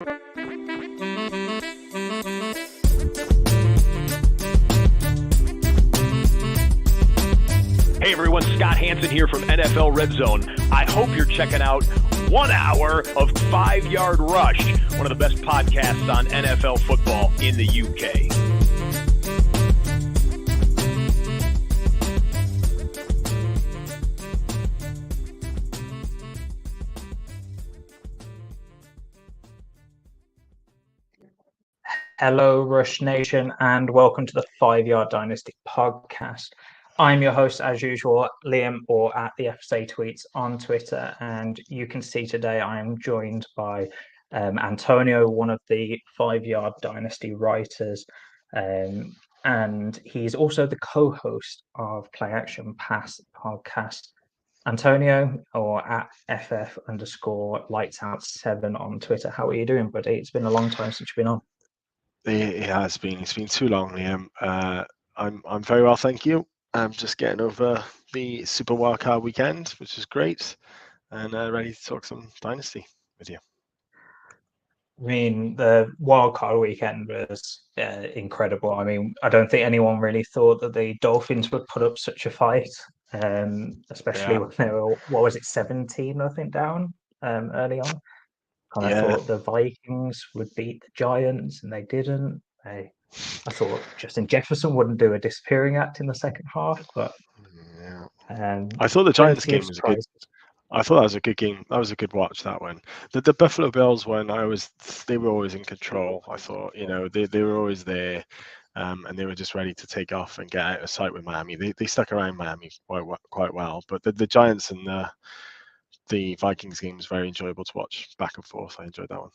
Hey everyone, Scott Hansen here from NFL Red Zone. I hope you're checking out 1 hour of 5 Yard Rush, one of the best podcasts on NFL football in the UK. Hello, Rush Nation, and welcome to the 5 Yard Dynasty podcast. I'm your host, as usual, Liam, or at the FSA Tweets on Twitter, and you can see today I am joined by Antonio, one of the 5 Yard Dynasty writers, and he's also the co-host of Play Action Pass podcast. Antonio, or at FF_LightsOut7 on Twitter. How are you doing, buddy? It's been a long time since you've been on. It has been. It's been too long, Liam. I'm very well, thank you. I'm just getting over the Super Wildcard weekend, which is great, and ready to talk some Dynasty with you. I mean, the Wildcard weekend was incredible. I mean, I don't think anyone really thought that the Dolphins would put up such a fight, especially when they were, 17, I think, down early on. I thought the Vikings would beat the Giants, and they didn't. I thought Justin Jefferson wouldn't do a disappearing act in the second half, but I thought the Giants game was good. I thought that was a good game. That was a good watch. That one, the Buffalo Bills one, they were always in control. I thought, they were always there, and they were just ready to take off and get out of sight with Miami. They stuck around Miami quite well, but the Giants and the Vikings game was very enjoyable to watch, back and forth. I enjoyed that one.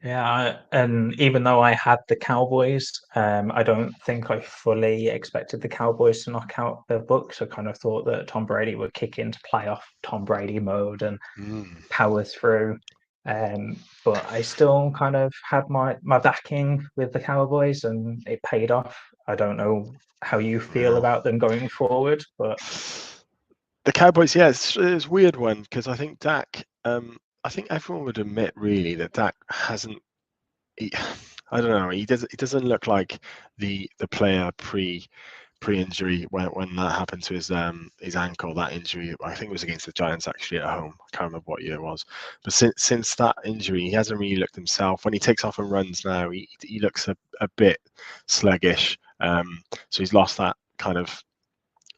Yeah, and even though I had the Cowboys, I don't think I fully expected the Cowboys to knock out their Bucs. I kind of thought that Tom Brady would kick into playoff Tom Brady mode and power through. But I still kind of had my backing with the Cowboys, and it paid off. I don't know how you feel about them going forward, but the Cowboys, it's a weird one because I think Dak. I think everyone would admit really that Dak hasn't. I don't know. He doesn't look like the player pre-injury when that happened to his ankle. That injury, I think it was against the Giants actually at home. I can't remember what year it was. But since that injury, he hasn't really looked himself. When he takes off and runs now, he looks a bit sluggish. So he's lost that kind of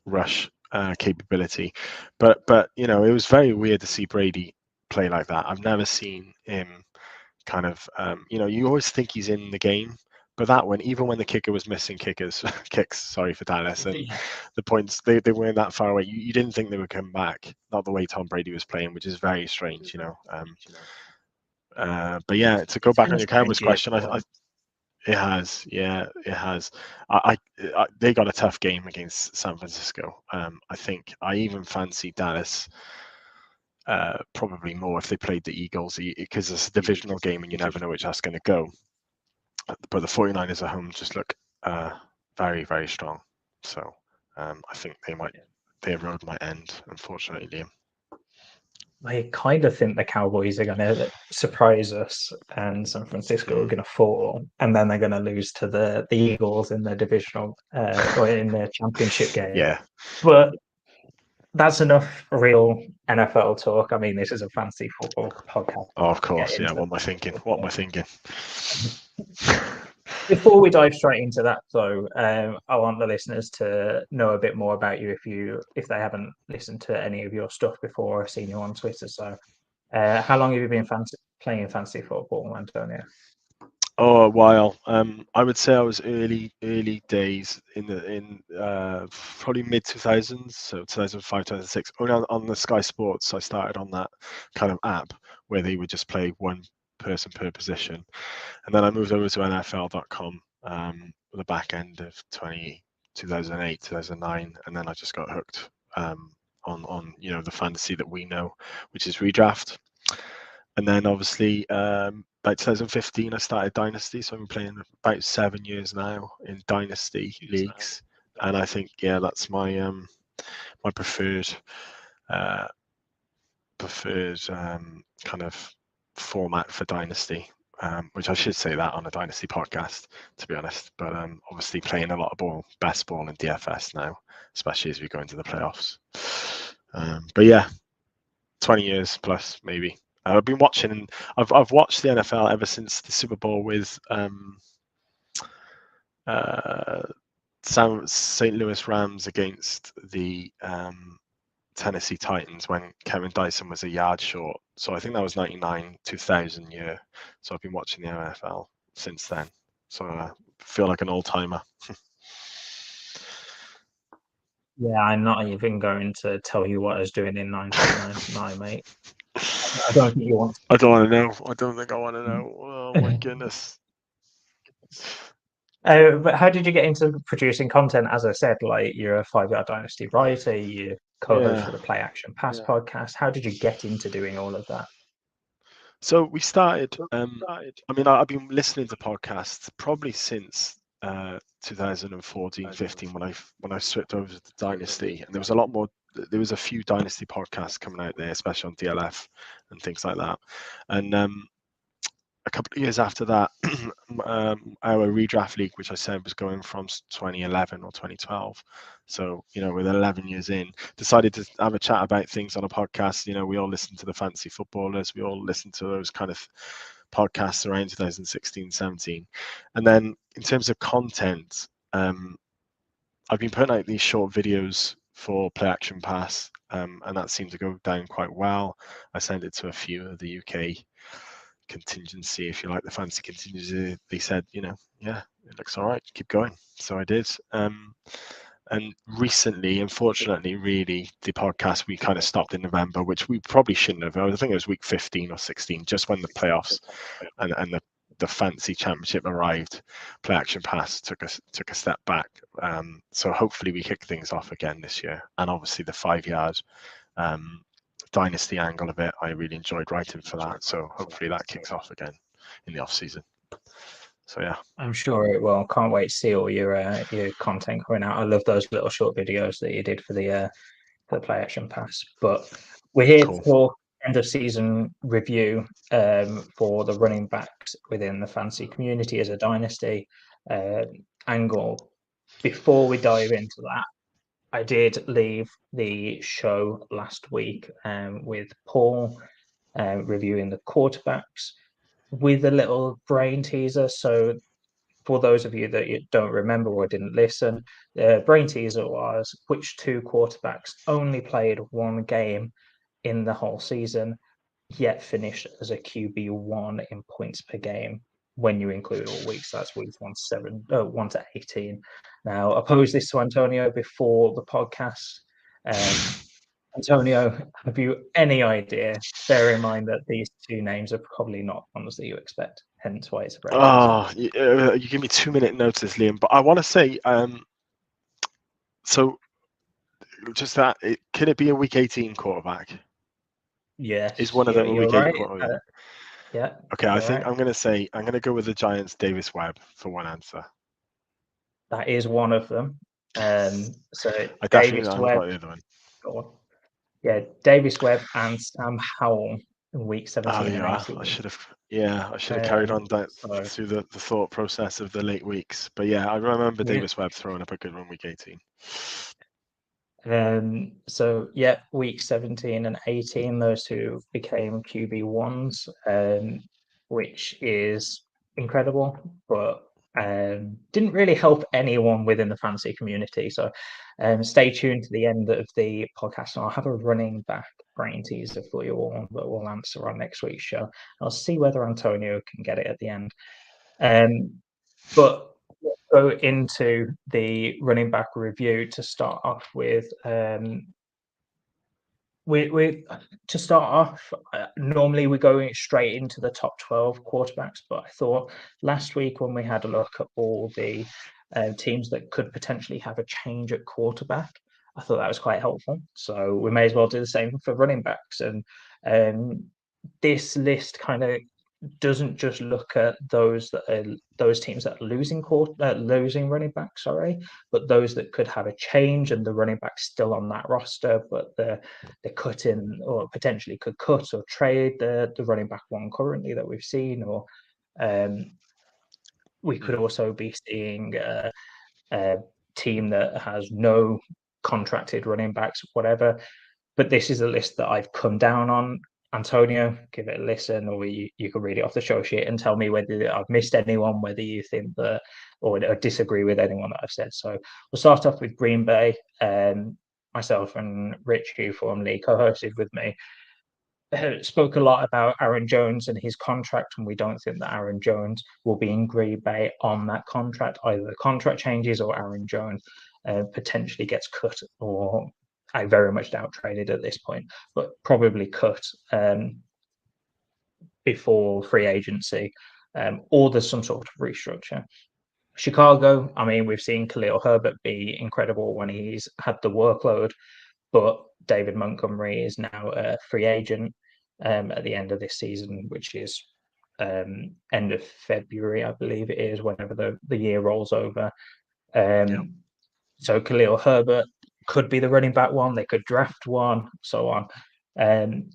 rush capability. But it was very weird to see Brady play like that. I've never seen him kind of you always think he's in the game, but that one, even when the kicker was missing kicks, sorry for Dallas, and the points they weren't that far away, you didn't think they would come back, not the way Tom Brady was playing, which is very strange. But yeah, to go back on your Cowboys question, it has. They got a tough game against San Francisco. I think I even fancy Dallas probably more if they played the Eagles, because it's a divisional game and you never know which that's going to go. But the 49ers at home just look very, very strong. So I think their road might end, unfortunately, Liam. I kind of think the Cowboys are going to surprise us, and San Francisco are going to fall, and then they're going to lose to the Eagles in the divisional or in the championship game. Yeah, but that's enough real NFL talk. I mean, this is a fantasy football podcast. Oh, of course. Yeah. What am I thinking? Before we dive straight into that, though, I want the listeners to know a bit more about you if they haven't listened to any of your stuff before or seen you on Twitter. So, how long have you been playing fantasy football, Antonio? Oh, a while. I would say I was early days in probably mid 2000s, so 2005, 2006. Only on the Sky Sports, I started on that kind of app where they would just play one person per position, and then I moved over to NFL.com the back end of 2008, 2009, and then I just got hooked on the fantasy that we know, which is redraft. And then obviously by 2015 I started Dynasty, so I'm playing about 7 years now in Dynasty leagues, and I think that's my my preferred kind of format for Dynasty, which I should say that on a Dynasty podcast, to be honest. But obviously playing a lot of best ball in DFS now, especially as we go into the playoffs. But yeah, 20 years plus maybe. I've been watching, and I've watched the NFL ever since the Super Bowl with St. Louis Rams against the Tennessee Titans when Kevin Dyson was a yard short. So I think that was 99, 2000 year. So I've been watching the NFL since then. So I feel like an old timer. Yeah, I'm not even going to tell you what I was doing in 1999, mate. I don't think you want to. I don't want to know. I don't think I want to know. Oh my goodness. But how did you get into producing content? As I said, like you're a 5 Yard Dynasty writer, you co-host for the Play Action Pass podcast. How did you get into doing all of that? So we started. I mean, I've been listening to podcasts probably since 2014, 15 when I switched over to Dynasty, and there was a lot more. There was a few Dynasty podcasts coming out there, especially on DLF and things like that. And a couple of years after that, our redraft league, which I said was going from 2011 or 2012. So, with 11 years in, decided to have a chat about things on a podcast. We all listen to the Fantasy Footballers. We all listen to those kind of podcasts around 2016, 17. And then in terms of content, I've been putting out these short videos for Play Action Pass, and that seemed to go down quite well. I sent it to a few of the UK contingency, if you like, the fancy contingency. They said, yeah, it looks all right, keep going. So I did. And recently, unfortunately, really, the podcast, we kind of stopped in November, which we probably shouldn't have. I think it was week 15 or 16, just when the playoffs and the fancy championship arrived. Play Action Pass took a step back. So hopefully we kick things off again this year. And obviously the 5 Yard Dynasty angle of it, I really enjoyed writing for that. So hopefully that kicks off again in the off season. So yeah, I'm sure it will. Can't wait to see all your content coming out. I love those little short videos that you did for the Play Action Pass. But we're here for end of season review for the running backs within the fantasy community as a dynasty angle. Before we dive into that, I did leave the show last week with Paul reviewing the quarterbacks with a little brain teaser. So for those of you that you don't remember or didn't listen, the brain teaser was which 2 quarterbacks only played 1 game in the whole season, yet finished as a QB1 in points per game when you include all weeks. That's weeks 1 to 18. Now, I posed this to Antonio before the podcast. Antonio, have you any idea? Bear in mind that these 2 names are probably not ones that you expect, hence why it's a brain teaser. You give me 2-minute notice, Liam, but I want to say, so just that, can it be a week 18 quarterback? Yeah. Is one of them a week 18 quarterback? Yeah. Okay, I think I'm going to go with the Giants' Davis Webb for one answer. That is one of them. So I definitely Davis haven't Webb. got the other one. Go on. Yeah, Davis Webb and Sam Howell in week 17 and 18. I should have carried on through the thought process of the late weeks. But yeah, I remember Davis Webb throwing up a good one week 18. So yeah, week 17 and 18, those 2 became QB1s, which is incredible, but didn't really help anyone within the fantasy community. So stay tuned to the end of the podcast, and I'll have a running back brain teaser for you all that we'll answer on next week's show. I'll see whether Antonio can get it at the end. But we'll go into the running back review to start off with. To start off, normally we're going straight into the top 12 quarterbacks, but I thought last week when we had a look at all the teams that could potentially have a change at quarterback, I thought that was quite helpful. So we may as well do the same for running backs. And this list kind of doesn't just look at those teams that are losing running back, but those that could have a change and the running back still on that roster, but they're cutting or potentially could cut or trade the running back one currently that we've seen, or we could also be seeing a team that has no contracted running backs, whatever. But this is a list that I've come down on. Antonio, give it a listen, or you can read it off the show sheet and tell me whether I've missed anyone, whether you think that or disagree with anyone that I've said. So we'll start off with Green Bay. Myself and Rich, who formerly co-hosted with me, spoke a lot about Aaron Jones and his contract, and we don't think that Aaron Jones will be in Green Bay on that contract. Either the contract changes or Aaron Jones potentially gets cut, or I very much doubt traded at this point, but probably cut before free agency, or there's some sort of restructure. Chicago, I mean, we've seen Khalil Herbert be incredible when he's had the workload, but David Montgomery is now a free agent at the end of this season, which is end of February, I believe it is, whenever the year rolls over. So Khalil Herbert could be the running back one. They could draft one, so on.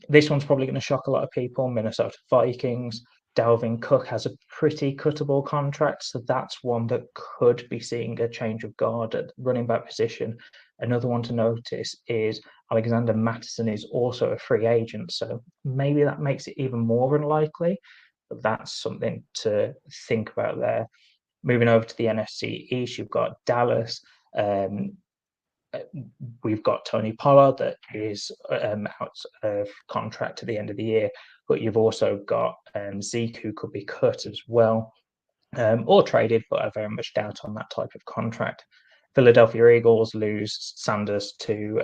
This one's probably going to shock a lot of people. Minnesota Vikings. Dalvin Cook has a pretty cuttable contract, so that's one that could be seeing a change of guard at the running back position. Another one to notice is Alexander Mattison is also a free agent, so maybe that makes it even more unlikely, but that's something to think about there. Moving over to the NFC East, you've got Dallas. We've got Tony Pollard that is out of contract at the end of the year, but you've also got Zeke, who could be cut as well, or traded, but I very much doubt on that type of contract. Philadelphia Eagles lose Sanders to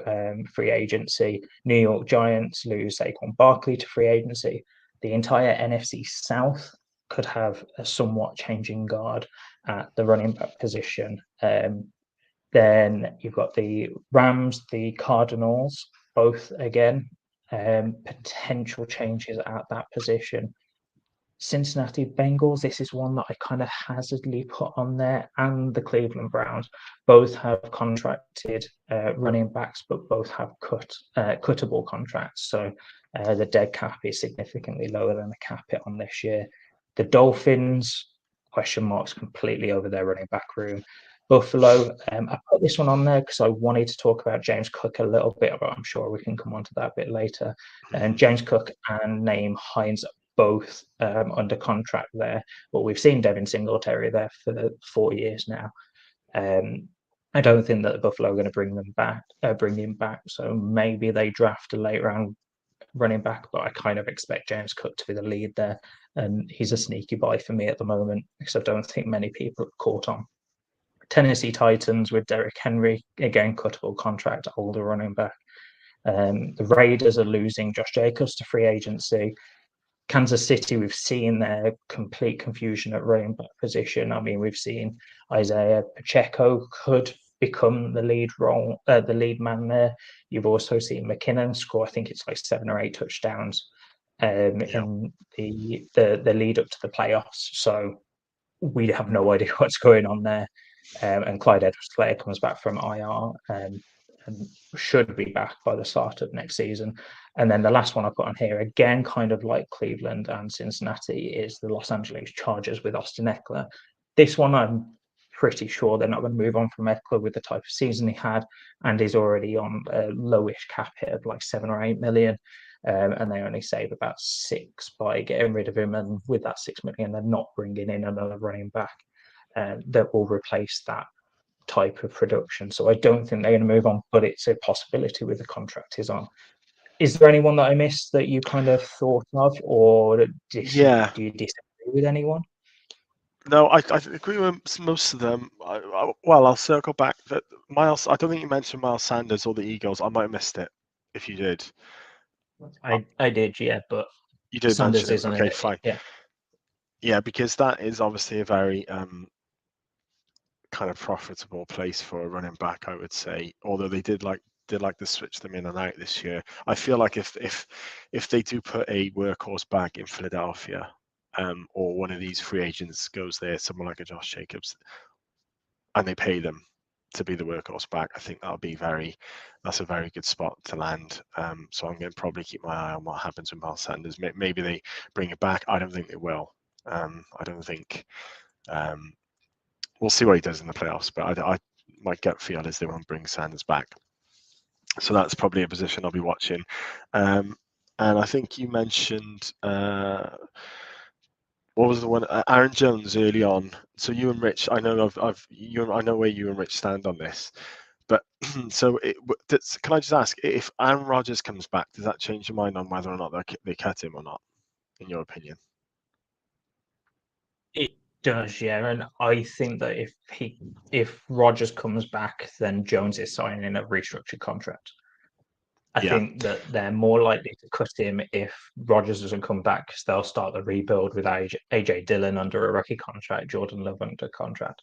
free agency. New York Giants lose Saquon Barkley to free agency. The entire NFC South could have a somewhat changing guard at the running back position. Then you've got the Rams, the Cardinals, both again, potential changes at that position. Cincinnati Bengals, this is one that I kind of hazardly put on there, and the Cleveland Browns both have contracted running backs, but both have cuttable contracts. So the dead cap is significantly lower than the cap hit on this year. The Dolphins, question marks completely over their running back room. Buffalo, I put this one on there because I wanted to talk about James Cook a little bit, but I'm sure we can come on to that a bit later. And James Cook and Naeem Hines both under contract there, but we've seen Devin Singletary there for 4 years now. I don't think that Buffalo are going to bring him back, so maybe they draft a late round running back, but I kind of expect James Cook to be the lead there, and he's a sneaky buy for me at the moment because I don't think many people have caught on. Tennessee Titans with Derrick Henry, again, cuttable contract, older running back. The Raiders are losing Josh Jacobs to free agency. Kansas City, we've seen their complete confusion at running back position. I mean, we've seen Isaiah Pacheco could become the lead man there. You've also seen McKinnon score, I think it's like 7 or 8 touchdowns in the lead up to the playoffs. So we have no idea what's going on there. And Clyde Edwards-Helaire comes back from IR and should be back by the start of next season. And then the last one I put on here, again, kind of like Cleveland and Cincinnati, is the Los Angeles Chargers with Austin Eckler. This one, I'm pretty sure they're not going to move on from Eckler with the type of season he had, and he's already on a lowish cap hit of like 7 or 8 million. And they only save about 6 by getting rid of him. And with that 6 million, they're not bringing in another running back that will replace that type of production. So I don't think they're going to move on, but it's a possibility with the contract he's on. Is there anyone that I missed that you kind of thought of, or do you disagree with anyone? No, I agree with most of them. I'll circle back. That Miles, I don't think you mentioned Miles Sanders or the Eagles. I might have missed it if you did. I did, yeah, but you did Sanders mention it. Okay, fine. Yeah, because that is obviously a very kind of profitable place for a running back, I would say. Although they did like to switch them in and out this year. I feel like if they do put a workhorse back in Philadelphia, or one of these free agents goes there, someone like a Josh Jacobs, and they pay them to be the workhorse back, I think that's a very good spot to land. So I'm going to probably keep my eye on what happens with Miles Sanders. Maybe they bring it back. I don't think they will. I don't think. We'll see what he does in the playoffs, but my gut feel is they won't bring Sanders back. So that's probably a position I'll be watching. And I think you mentioned what was the one? Aaron Jones early on. So you and Rich, I know I know where you and Rich stand on this. But so can I just ask, if Aaron Rodgers comes back, does that change your mind on whether or not they cut him or not, in your opinion? It does, yeah. And I think that if Rodgers comes back, then Jones is signing a restructured contract. I think that they're more likely to cut him if Rodgers doesn't come back, because they'll start the rebuild with AJ Dillon under a rookie contract, Jordan Love under contract.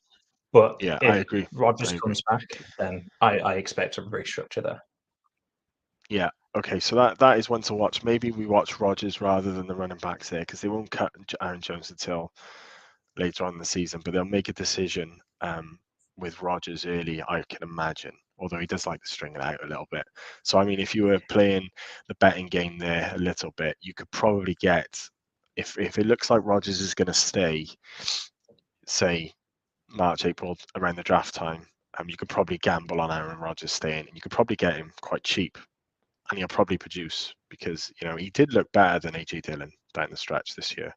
But Yeah, if I agree. Rodgers comes back, then I expect a restructure there. Yeah. Okay. So that is one to watch. Maybe we watch Rodgers rather than the running backs there, because they won't cut Aaron Jones until later on in the season. But they'll make a decision with Rodgers early, I can imagine. Although he does like to string it out a little bit. So I mean, if you were playing the betting game there a little bit, you could probably get, if it looks like Rodgers is going to stay, say March, April, around the draft time, you could probably gamble on Aaron Rodgers staying, and you could probably get him quite cheap, and he'll probably produce, because he did look better than AJ Dillon down the stretch this year.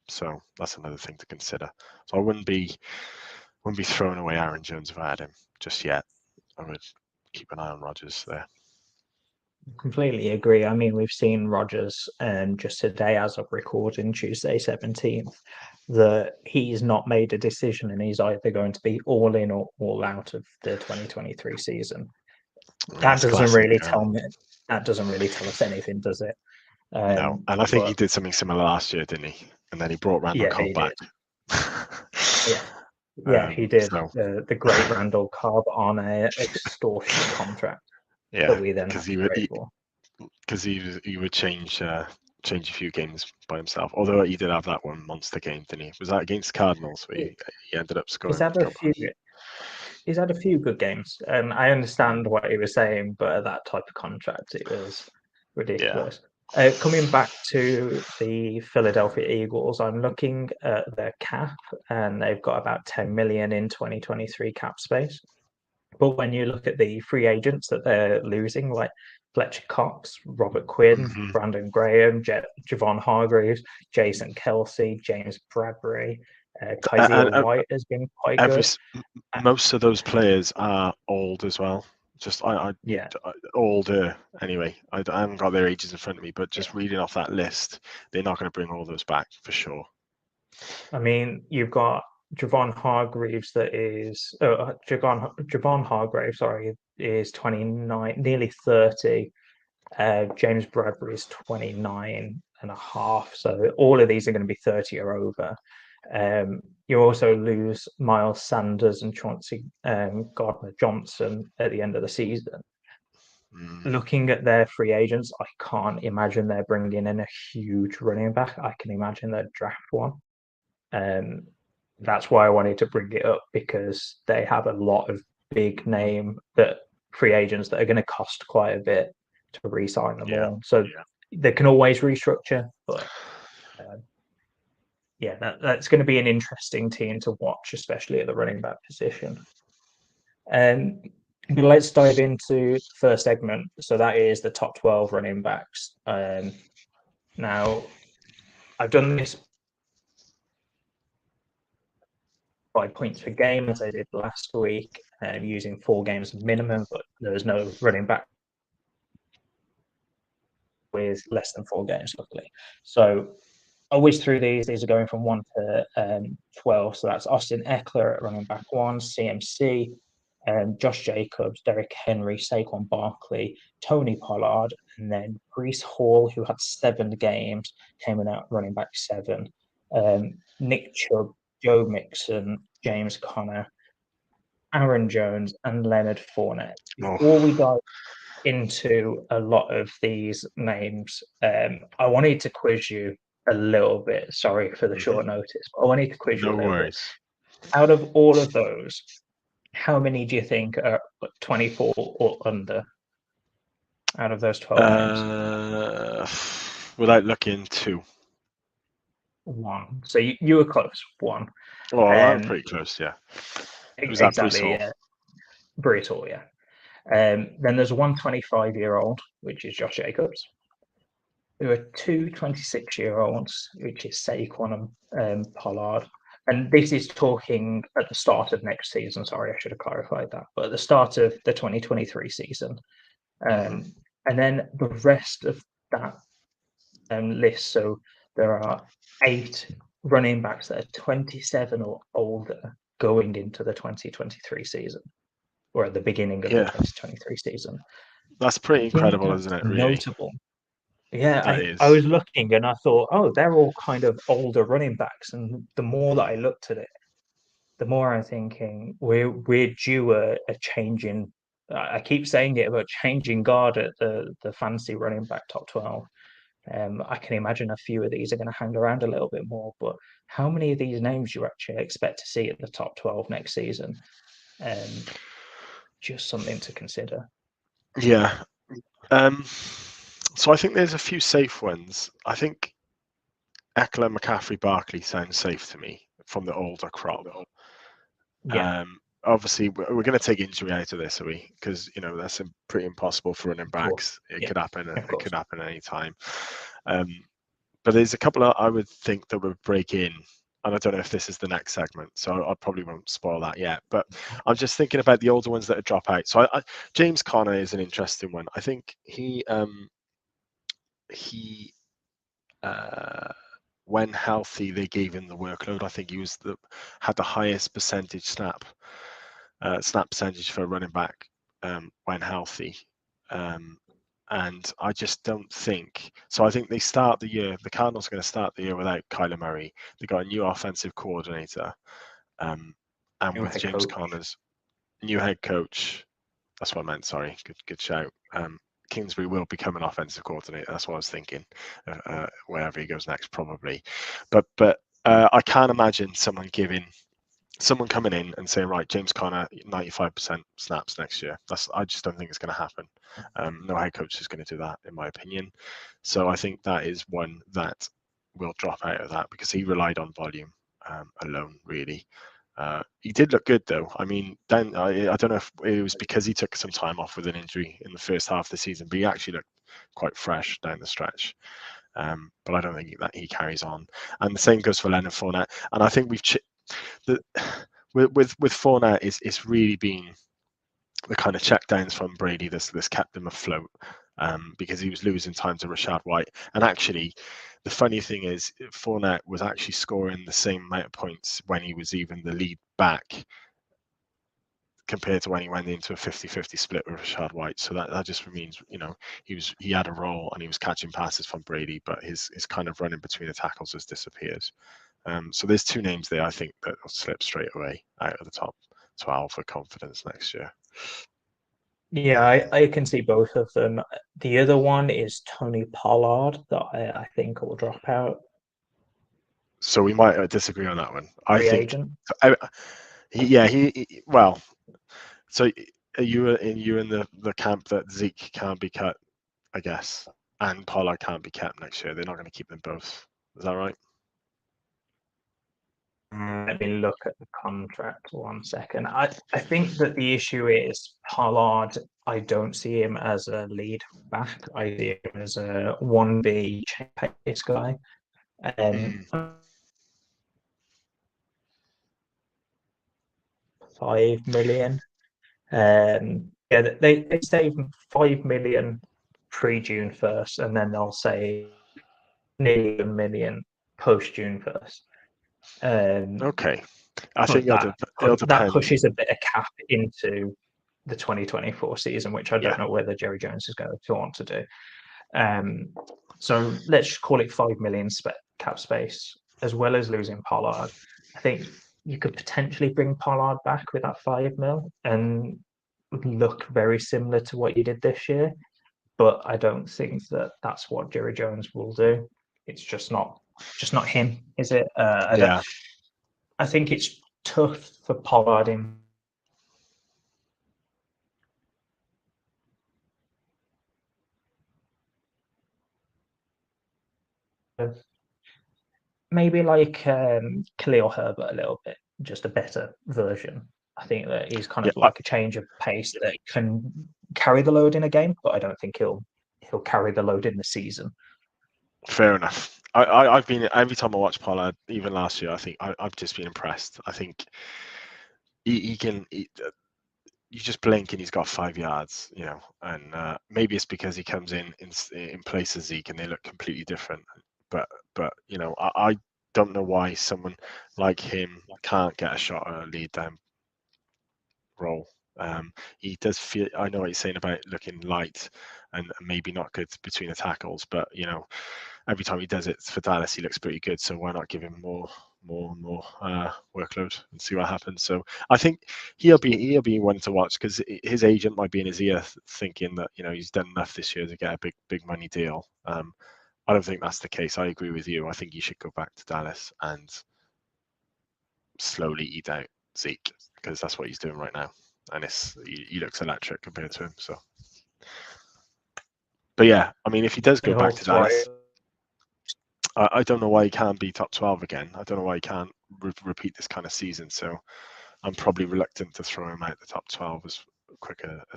So that's another thing to consider. So I wouldn't be throwing away Aaron Jones if I had him just yet. I would keep an eye on Rodgers there. Completely agree. I mean, we've seen Rodgers just today, as of recording, Tuesday 17th, that he's not made a decision, and he's either going to be all in or all out of the 2023 season. That doesn't really tell me. That doesn't really tell us anything, does it? No, and I think he did something similar last year, didn't he? And then he brought Randall Cobb back. Yeah, he did. So. The great Randall Cobb on an extortion contract. Yeah, because he would change a few games by himself. Although he did have that one monster game, didn't he? Was that against Cardinals where he ended up scoring? He's had a few good games, and I understand what he was saying, but at that type of contract, it was ridiculous. Yeah. Coming back to the Philadelphia Eagles, I'm looking at their cap, and they've got about 10 million in 2023 cap space. But when you look at the free agents that they're losing, like Fletcher Cox, Robert Quinn, Brandon Graham, Javon Hargreaves, Jason Kelsey, James Bradbury, Kaiser White has been quite good. Most of those players are old as well. Just older anyway. I haven't got their ages in front of me, but just reading off that list, they're not going to bring all those back for sure. I mean, you've got Javon Hargreaves Javon Hargreaves, is 29, nearly 30. James Bradbury is 29 and a half. So all of these are going to be 30 or over. You also lose Miles Sanders and Chauncey Gardner-Johnson at the end of the season. Looking at their free agents, I can't imagine they're bringing in a huge running back. I can imagine they'd draft one. That's why I wanted to bring it up, because they have a lot of big name free agents that are going to cost quite a bit to re-sign them all. So they can always restructure, but that's going to be an interesting team to watch, especially at the running back position. But let's dive into the first segment. So that is the top 12 running backs. Now, I've done this by points per game, as I did last week, using 4 games minimum, but there's no running back with less than 4 games, luckily. So I whiz through these. These are going from 1 to 12. So that's Austin Eckler at running back 1, CMC, Josh Jacobs, Derrick Henry, Saquon Barkley, Tony Pollard, and then Breece Hall, who had 7 games, came in at running back 7. Nick Chubb, Joe Mixon, James Conner, Aaron Jones, and Leonard Fournette. Before we dive into a lot of these names, I wanted to quiz you a little bit. Sorry for the short notice, but I wanted to quiz you a No little bit. worries. Out of all of those, how many do you think are 24 or under? Out of those 12 names, Without looking, 2. one. So you were close. One. Oh, I'm pretty close. Yeah. Was that Bruce Exactly. Hall? Yeah. Bruce Hall. Yeah. Then there's one 25-year-old, which is Josh Jacobs. There are two 26-year-olds, which is Saquon and Pollard. And this is talking at the start of next season. Sorry, I should have clarified that. But at the start of the 2023 season. And then the rest of that list. So there are 8 running backs that are 27 or older going into the 2023 season, or at the beginning of the 2023 season. That's pretty incredible, isn't it? Really notable. Yeah, that is. I was looking and I thought, oh, they're all kind of older running backs. And the more that I looked at it, the more I'm thinking we're due a change in. I keep saying it about changing guard at the fantasy running back top 12. I can imagine a few of these are going to hang around a little bit more, but how many of these names do you actually expect to see at the top 12 next season? Just something to consider. Yeah. So I think there's a few safe ones. I think Eckler, McCaffrey, Barkley sounds safe to me from the older crop. Yeah. Obviously, we're going to take injury out of this, are we? Because that's pretty impossible for running backs. It could happen. It could happen at any time. But there's a couple I would think that would break in, and I don't know if this is the next segment, so I probably won't spoil that yet. But I'm just thinking about the older ones that drop out. So James Conner is an interesting one. I think he when healthy, they gave him the workload. I think he had the highest percentage snap percentage for a running back when healthy. And I just don't think so. I think they start the year. The Cardinals are going to start the year without Kyler Murray. They got a new offensive coordinator, and with James Conner's new head coach. That's what I meant. Sorry, good shout. Kingsbury will become an offensive coordinator. That's what I was thinking. Wherever he goes next, probably. But I can't imagine someone coming in and saying, right, James Conner, 95% snaps next year. I just don't think it's going to happen. No head coach is going to do that, in my opinion. So I think that is one that will drop out of that because he relied on volume alone, really. He did look good, though. I mean, I don't know if it was because he took some time off with an injury in the first half of the season, but he actually looked quite fresh down the stretch. But I don't think that he carries on. And the same goes for Leonard Fournette. And I think with Fournette, it's really been the kind of checkdowns from Brady that's kept them afloat because he was losing time to Rachaad White. And actually, the funny thing is, Fournette was actually scoring the same amount of points when he was even the lead back compared to when he went into a 50-50 split with Rachaad White. So that just means, he had a role and he was catching passes from Brady, but his kind of running between the tackles has disappeared. So there's 2 names there, I think, that will slip straight away out of the top 12 for confidence next year. Yeah, I can see both of them. The other one is Tony Pollard that I think will drop out. So we might disagree on that one. Agent. Well, so are you in the camp that Zeke can't be cut, I guess, and Pollard can't be kept next year? They're not going to keep them both. Is that right? Let me look at the contract 1 second. I think that the issue is Pollard. I don't see him as a lead back. I see him as a 1B pace guy. $5 million. They save $5 million pre-June 1st, and then they'll say nearly $1 million post-June 1st. Okay. I think it'll depend. That pushes a bit of cap into the 2024 season, which I don't know whether Jerry Jones is going to want to do. So let's call it $5 million cap space, as well as losing Pollard. I think you could potentially bring Pollard back with that $5 million and look very similar to what you did this year. But I don't think that that's what Jerry Jones will do. It's just not just not him, is it? Yeah. I think it's tough for Pollard in. Maybe like Khalil Herbert a little bit, just a better version. I think that he's kind Yeah. of like a change of pace that can carry the load in a game, but I don't think he'll carry the load in the season. Fair enough. I've been, every time I watch Pollard, even last year, I think I've just been impressed. I think he can. You just blink and he's got 5 yards, you know, and maybe it's because he comes in places Zeke and they look completely different. But you know, I don't know why someone like him can't get a shot at a lead down role. He does feel. I know what he's saying about looking light and maybe not good between the tackles, but you know, every time he does it for Dallas, he looks pretty good. So why not give him more workload and see what happens? So I think he'll be one to watch, because his agent might be in his ear thinking that, you know, he's done enough this year to get a big money deal. I don't think that's the case. I agree with you. I think he should go back to Dallas and slowly eat out Zeke, because that's what he's doing right now, and he looks electric compared to him. So, but yeah, I mean, if he does go back to Dallas, I don't know why he can't be top 12 again. I don't know why he can't repeat this kind of season. So I'm probably reluctant to throw him out the top 12 as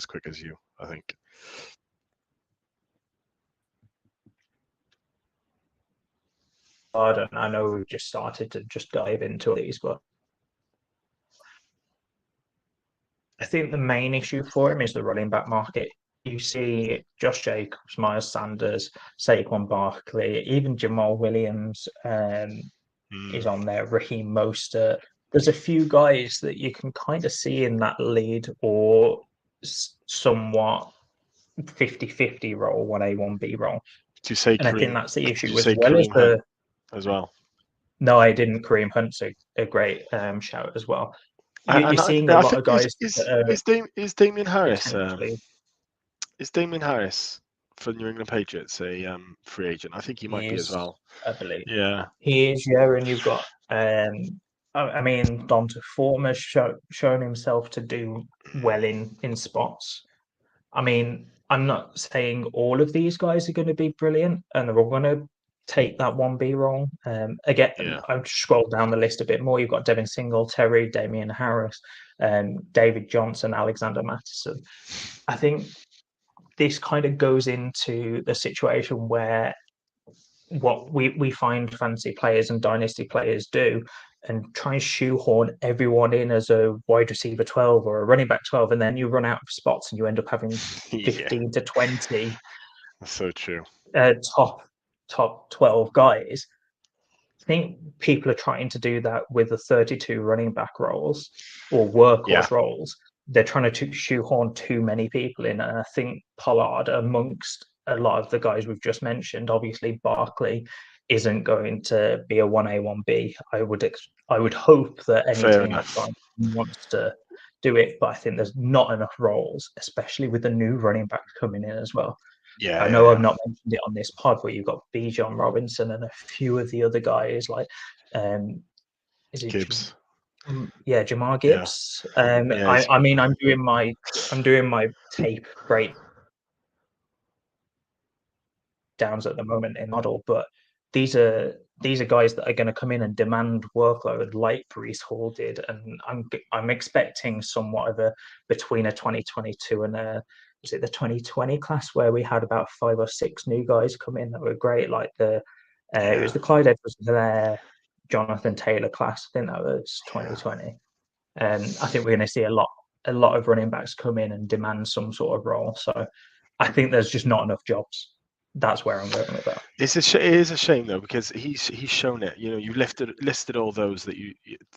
quick as you, I think. I know we've just started to just dive into these, but I think the main issue for him is the running back market. You see Josh Jacobs, Miles Sanders, Saquon Barkley, even Jamal Williams is on there, Raheem Mostert. There's a few guys that you can kind of see in that lead or somewhat 50-50 role, 1A, 1B role. Do you say and Kareem, I think that's the issue as well as the... as well? No, I didn't. Kareem Hunt's a great shout as well. You're seeing a lot of guys. Is Damian Harris? Potentially. Is Damian Harris for New England Patriots a free agent? I think he might be as well. I believe. Yeah, he is. Yeah, and you've got. I mean, Donta Form shown himself to do well in spots. I mean, I'm not saying all of these guys are going to be brilliant and they're all going to take that 1B role. Again, yeah. I've scrolled down the list a bit more. You've got Devin Singletary, Damian Harris, David Johnson, Alexander Mattison. I think this kind of goes into the situation where what we find fantasy players and dynasty players do, and try and shoehorn everyone in as a wide receiver 12 or a running back 12, and then you run out of spots and you end up having 15 to 20 That's so true. Top 12 guys. I think people are trying to do that with the 32 running back roles or workhorse roles. They're trying to shoehorn too many people in, and I think Pollard, amongst a lot of the guys we've just mentioned, obviously Barkley isn't going to be a 1A, 1B. I would hope that any team that wants to do it, but I think there's not enough roles, especially with the new running backs coming in as well. Yeah, I know I've not mentioned it on this pod, but you've got Bijan Robinson and a few of the other guys like is it Gibbs? Jamar Gibbs. I mean, I'm doing my tape break downs at the moment in model, but these are guys that are going to come in and demand workload like Breece Hall did, and I'm expecting somewhat of a between a 2022 and a was it the 2020 class where we had about 5 or 6 new guys come in that were great, like it was the Clyde Edwards-Helaire, Jonathan Taylor class. I think that was 2020. And I think we're going to see a lot of running backs come in and demand some sort of role. So I think there's just not enough jobs. That's where I'm going with that. It is a shame though, because he's shown it. You know, you listed all those that you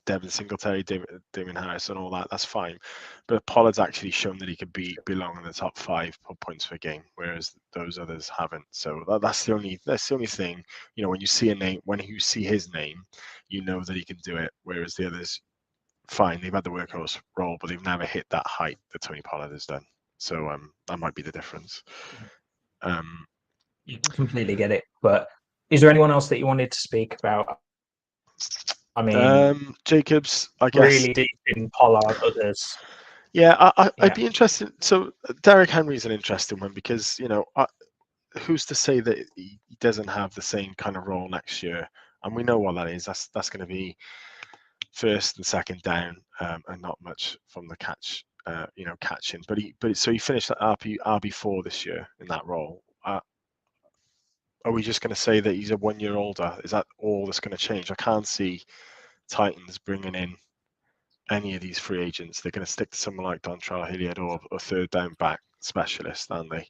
Devin Singletary, Damian Harris, and all that. That's fine, but Pollard's actually shown that he could belong in the top 5 points per game, whereas those others haven't. So that's the only thing. You know, when you see his name, you know that he can do it, whereas the others, fine, they've had the workhorse role, but they've never hit that height that Tony Pollard has done. So that might be the difference. You completely get it, but Is there anyone else that you wanted to speak about? I mean, Jacobs, I guess. Really deep in Pollard, others. Yeah, I'd be interested. So Derrick Henry's an interesting one because, who's to say that he doesn't have the same kind of role next year? And we know what that is. That's going to be first and second down, and not much from the catch, catching. So he finished at RB4 this year in that role. Are we just going to say that he's a 1 year older? Is that all that's going to change? I can't see Titans bringing in any of these free agents. They're going to stick to someone like Dontrell Hilliard or a third down back specialist, aren't they?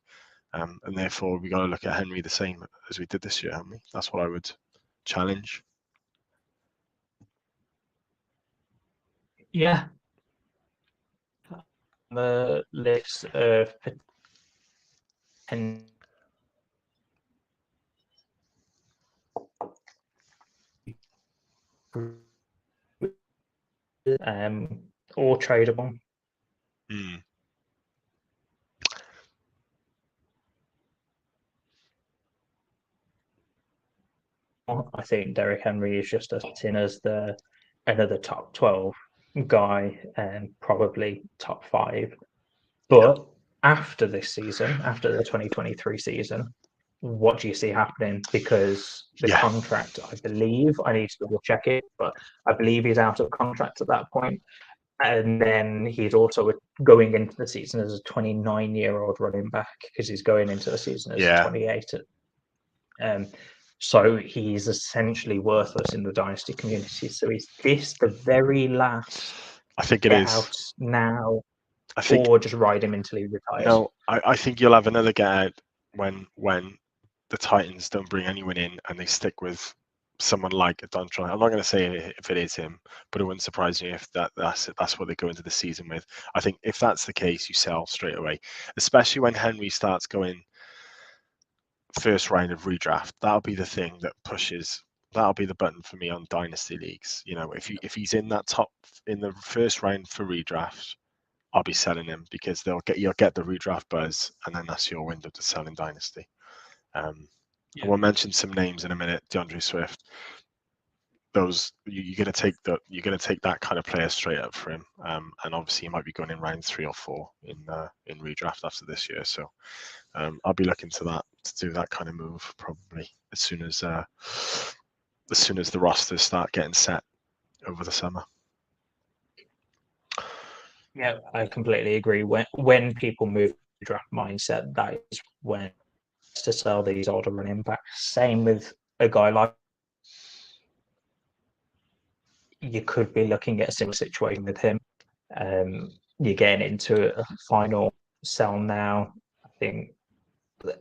And therefore, we got to look at Henry the same as we did this year, haven't we? That's what I would challenge. Yeah. The list of or tradable. I think Derrick Henry is just seen as another top 12 guy and probably top 5. But after this season, after the 2023 season, what do you see happening? Because the contract, I believe, I need to double check it, but I believe he's out of contract at that point. And then he's also going into the season as a 29-year-old running back because he's going into the season as 28. So he's essentially worthless in the dynasty community. So is this the very last? I think it is out now, or just ride him until he retires. No, I think you'll have another get out when the Titans don't bring anyone in and they stick with someone like a Dontrell. I'm not going to say if it is him, but it wouldn't surprise me if that's what they go into the season with. I think if that's the case, you sell straight away, especially when Henry starts going first round of redraft. That'll be the thing that pushes. That'll be the button for me on dynasty leagues. If he's in that top in the first round for redraft, I'll be selling him because you'll get the redraft buzz, and then that's your window to sell in dynasty. We'll mention some names in a minute. DeAndre Swift. Those you're going to take that kind of player straight up for him, and obviously he might be going in round 3 or 4 in redraft after this year. So I'll be looking to do that kind of move probably as soon as the rosters start getting set over the summer. Yeah, I completely agree. When people move to draft mindset, that is when to sell these older running backs. Same with a guy like you could be looking at a similar situation with him. You're getting into a final sell now. I think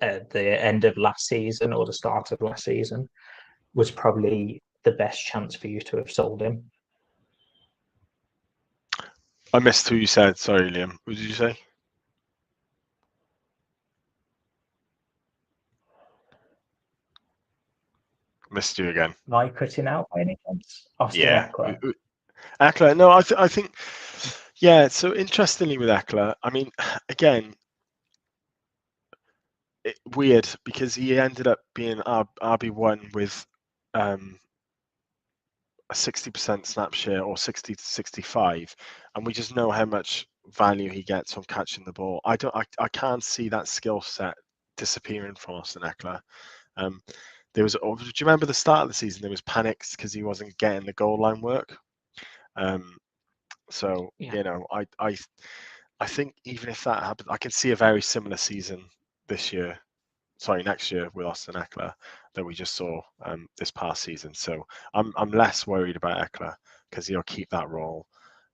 at the end of last season or the start of last season was probably the best chance for you to have sold him. I missed who you said. Sorry, Liam. Who did you say? Missed you again. Am I cutting out by any chance? Austin Eckler. Eckler. No, I think. Yeah. So interestingly with Eckler, I mean, again, weird because he ended up being RB1 with a 60% snap share or 60 to 65, and we just know how much value he gets from catching the ball. I can't see that skill set disappearing from Austin Eckler. Do you remember the start of the season? There was panics because he wasn't getting the goal line work. I think even if that happened, I can see a very similar season next year with Austin Eckler that we just saw this past season. So I'm less worried about Eckler because he'll keep that role.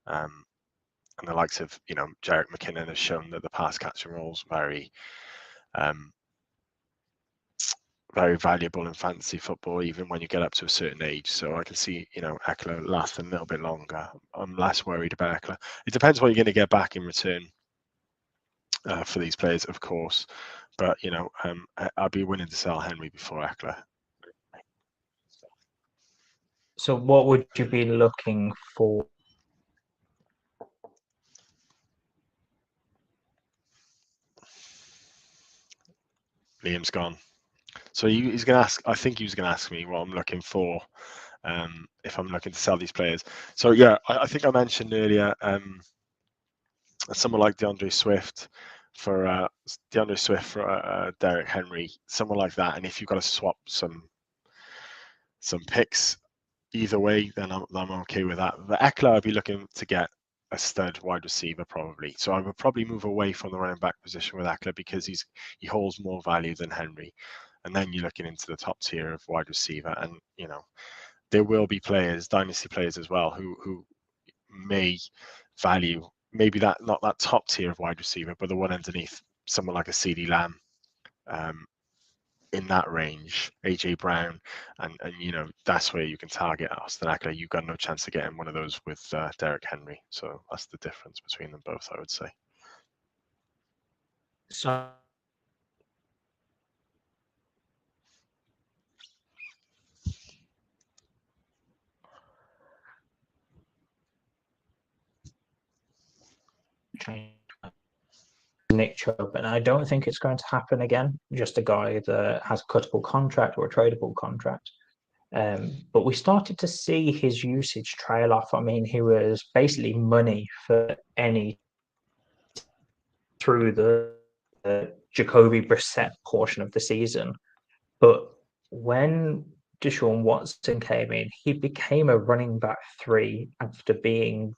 And the likes of Jerick McKinnon has shown that the pass catching role is very very valuable in fantasy football, even when you get up to a certain age. So I can see, Eckler lasting a little bit longer. I'm less worried about Eckler. It depends what you're going to get back in return for these players, of course. But, I'd be willing to sell Henry before Eckler. So what would you be looking for? Liam's gone. So he's going to ask. I think he was going to ask me what I'm looking for, if I'm looking to sell these players. So yeah, I think I mentioned earlier, someone like DeAndre Swift for Derrick Henry, someone like that. And if you've got to swap some picks either way, then I'm okay with that. But Eckler, I'd be looking to get a stud wide receiver probably. So I would probably move away from the running back position with Eckler because he holds more value than Henry. And then you're looking into the top tier of wide receiver, and there will be players, dynasty players as well, who may value maybe not that top tier of wide receiver, but the one underneath, someone like a CeeDee Lamb, in that range, AJ Brown, and that's where you can target Austin Eckler. You've got no chance of getting one of those with Derrick Henry. So that's the difference between them both, I would say. So Nick Chubb, and I don't think it's going to happen again. Just a guy that has a cuttable contract or a tradable contract. But we started to see his usage trail off. I mean, he was basically money for any through the Jacoby Brissett portion of the season. But when Deshaun Watson came in, he became a running back 3 after being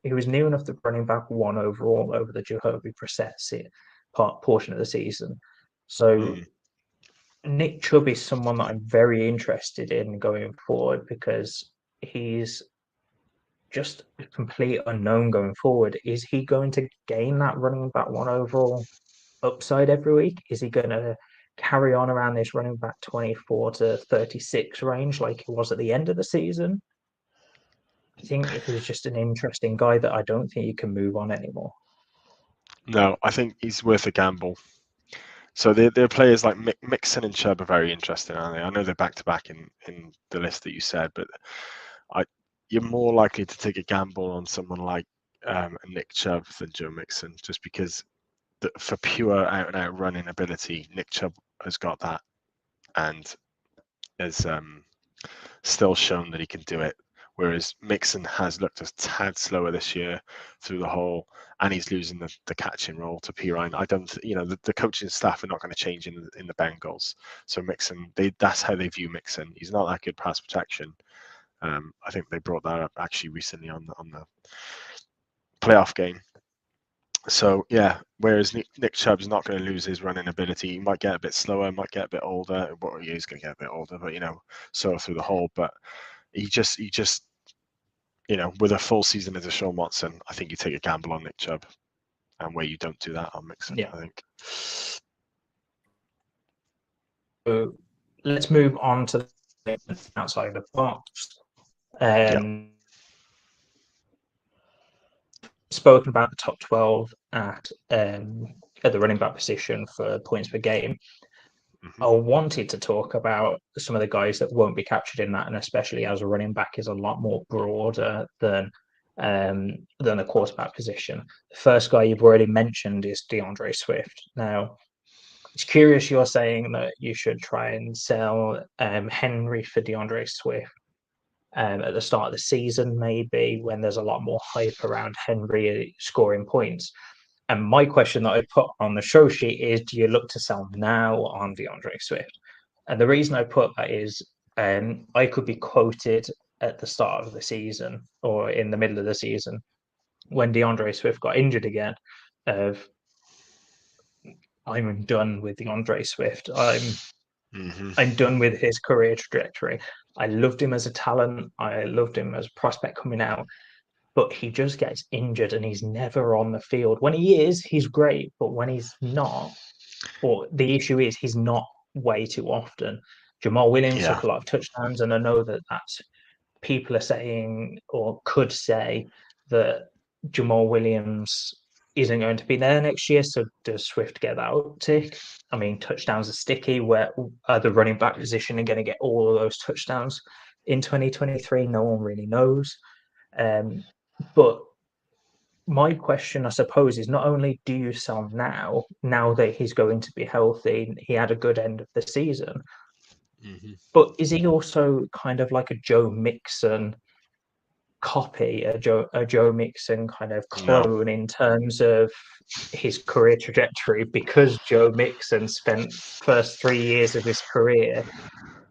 he was near enough to running back 1 overall over the Jacoby Brissett portion of the season. So Nick Chubb is someone that I'm very interested in going forward because he's just a complete unknown going forward. Is he going to gain that running back 1 overall upside every week? Is he going to carry on around this running back 24 to 36 range like he was at the end of the season? I think he's just an interesting guy that I don't think you can move on anymore. No, I think he's worth a gamble. So there are players like Mixon and Chubb are very interesting, aren't they? I know they're back to back in the list that you said, but you're more likely to take a gamble on someone like Nick Chubb than Joe Mixon, just because for pure out and out running ability, Nick Chubb has got that and has still shown that he can do it. Whereas Mixon has looked a tad slower this year through the whole, and he's losing the catching role to Pirine. I don't, the coaching staff are not going to change in the Bengals. So Mixon, that's how they view Mixon. He's not that good pass protection. I think they brought that up actually recently on the playoff game. So yeah, whereas Nick Chubb's not going to lose his running ability. He might get a bit slower, might get a bit older. Well, he is going to get a bit older, but so through the hole. But he just with a full season as Deshaun Watson, I think you take a gamble on Nick Chubb, and where you don't do that on Mixon. Yeah. I think. So let's move on to the outside of the box. Spoken about the top 12 at the running back position for points per game. I wanted to talk about some of the guys that won't be captured in that, and especially as a running back is a lot more broader than the quarterback position. The first guy you've already mentioned is DeAndre Swift. Now, it's curious you're saying that you should try and sell Henry for DeAndre Swift at the start of the season, maybe when there's a lot more hype around Henry scoring points. And my question that I put on the show sheet is, do you look to sell now on DeAndre Swift? And the reason I put that is I could be quoted at the start of the season or in the middle of the season when DeAndre Swift got injured again of, I'm done with DeAndre Swift. I'm done with his career trajectory. I loved him as a talent. I loved him as a prospect coming out. But he just gets injured and he's never on the field. When he is, he's great. But when he's not, or the issue is he's not way too often. Jamal Williams took a lot of touchdowns, and I know that people are saying or could say that Jamal Williams isn't going to be there next year. So does Swift get that uptick? I mean, touchdowns are sticky. Where the running back position are going to get all of those touchdowns in 2023? No one really knows. But my question, I suppose, is not only do you sell now that he's going to be healthy, he had a good end of the season, but is he also kind of like a Joe Mixon copy, a Joe Mixon kind of No. clone in terms of his career trajectory, because Joe Mixon spent first 3 years of his career